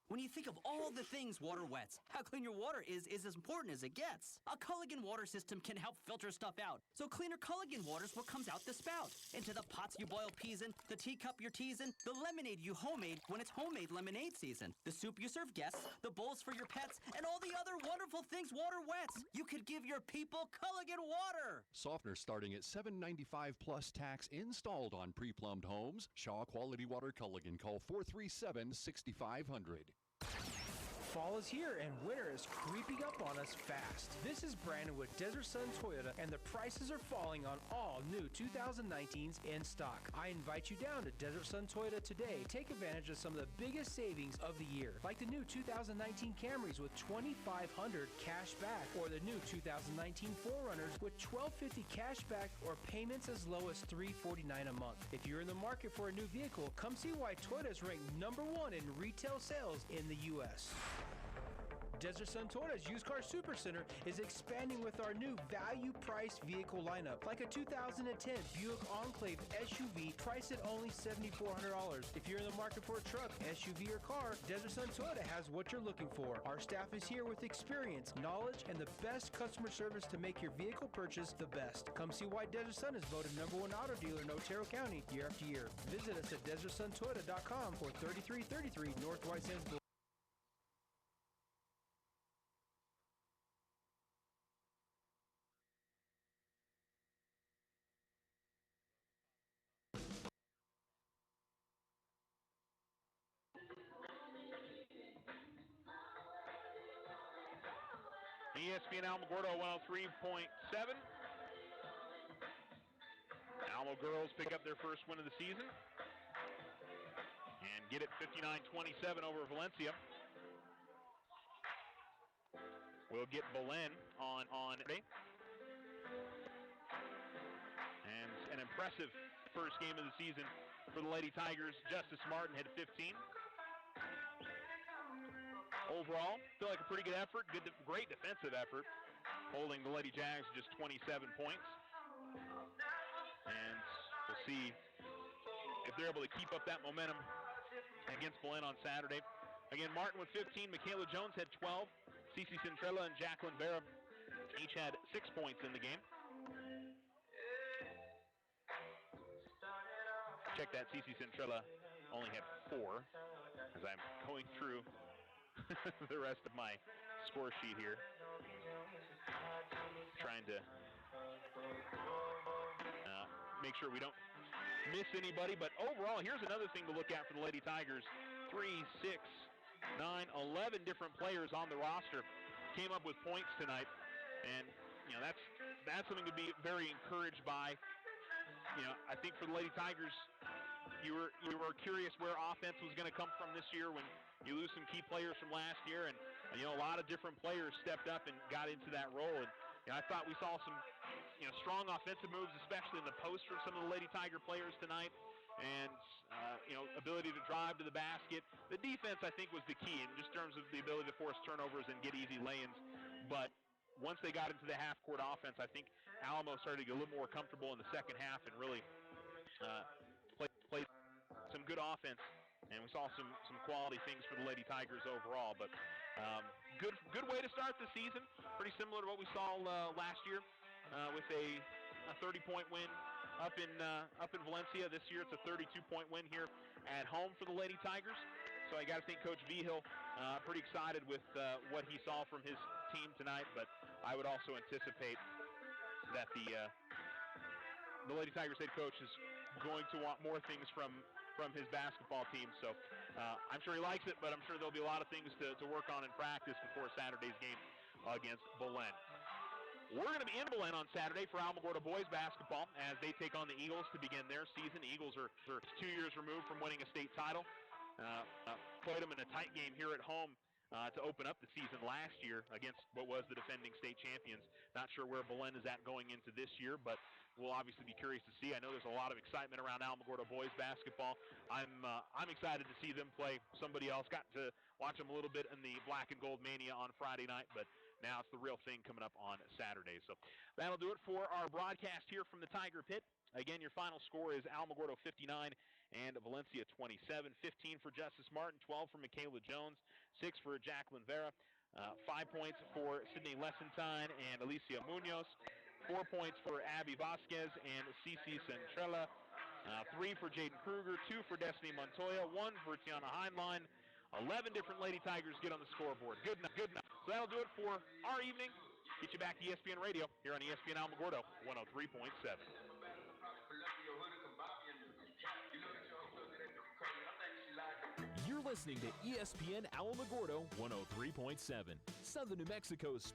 When you think of all the things water wets, how clean your water is as important as it gets. A Culligan water system can help filter stuff out. So cleaner Culligan water is what comes out the spout. Into the pots you boil peas in, the teacup you're teasing, the lemonade you homemade when it's homemade lemonade season, the soup you serve guests, the bowls for your pets, and all the other wonderful things water wets. You could give your people Culligan water. Softener starting at $7.95 plus tax installed on pre-plumbed homes. Shaw Quality Water Culligan. Call 437-6500. Fall is here and winter is creeping up on us fast. This is Brandon with Desert Sun Toyota, and the prices are falling on all new 2019s in stock. I invite you down to Desert Sun Toyota today. Take advantage of some of the biggest savings of the year, like the new 2019 Camrys with $2,500 cash back, or the new 2019 4Runners with $1,250 cash back, or payments as low as $349 a month. If you're in the market for a new vehicle, come see why Toyota is ranked #1 in retail sales in the U.S. Desert Sun Toyota's Used Car Super Center is expanding with our new value-priced vehicle lineup, like a 2010 Buick Enclave SUV priced at only $7,400. If you're in the market for a truck, SUV, or car, Desert Sun Toyota has what you're looking for. Our staff is here with experience, knowledge, and the best customer service to make your vehicle purchase the best. Come see why Desert Sun is voted #1 auto dealer in Otero County year after year. Visit us at DesertSunToyota.com or 3333 North White Sands Boulevard. ESPN Alamogordo 103.7. Alamo girls pick up their first win of the season and get it 59-27 over Valencia. We'll get Belen on today. And an impressive first game of the season for the Lady Tigers. Justice Martin had 15. Overall, feel like a pretty good effort, great defensive effort, holding the Lady Jags to just 27 points. And we'll see if they're able to keep up that momentum against Belen on Saturday. Again, Martin with 15, Michaela Jones had 12, Cece Centrella and Jacqueline Vera each had 6 points in the game. Check that, Cece Centrella only had 4, as I'm going through the rest of my score sheet here. Trying to make sure we don't miss anybody. But overall, here's another thing to look at for the Lady Tigers. 3, 6, 9, 11 different players on the roster came up with points tonight. And, you know, that's something to be very encouraged by. You know, I think for the Lady Tigers, you were curious where offense was going to come from this year when you lose some key players from last year, and you know, a lot of different players stepped up and got into that role. And you know, I thought we saw some, you know, strong offensive moves, especially in the post from some of the Lady Tiger players tonight, and you know, ability to drive to the basket. The defense, I think, was the key in just terms of the ability to force turnovers and get easy lay-ins. But once they got into the half-court offense, I think Alamo started to get a little more comfortable in the second half and really play some good offense, and we saw some quality things for the Lady Tigers overall. But good way to start the season. Pretty similar to what we saw last year with a 30-point win up in Valencia. This year it's a 32-point win here at home for the Lady Tigers. So I got to think Coach Vigil pretty excited with what he saw from his team tonight. But I would also anticipate that the Lady Tigers head coach is going to want more things from his basketball team. So I'm sure he likes it, but I'm sure there'll be a lot of things to work on in practice before Saturday's game against Belen. We're going to be in Belen on Saturday for Alamogordo boys basketball as they take on the Eagles to begin their season. The Eagles are 2 years removed from winning a state title. Played them in a tight game here at home to open up the season last year against what was the defending state champions. Not sure where Belen is at going into this year, but we'll obviously be curious to see. I know there's a lot of excitement around Alamogordo boys basketball. I'm excited to see them play somebody else. Got to watch them a little bit in the Black and Gold Mania on Friday night, but now it's the real thing coming up on Saturday. So that'll do it for our broadcast here from the Tiger Pit. Again, your final score is Alamogordo 59 and Valencia 27. 15 for Justice Martin, 12 for Michaela Jones, 6 for Jacqueline Vera, 5 points for Sydney Lessentine and Alicia Munoz, 4 points for Abby Vasquez and Cece Centrella, 3 for Jaden Kruger, 2 for Destiny Montoya, 1 for Tiana Heinlein. 11 different Lady Tigers get on the scoreboard. Good enough, good enough. So that'll do it for our evening. Get you back to ESPN Radio here on ESPN Alamogordo 103.7. You're listening to ESPN Alamogordo 103.7, Southern New Mexico's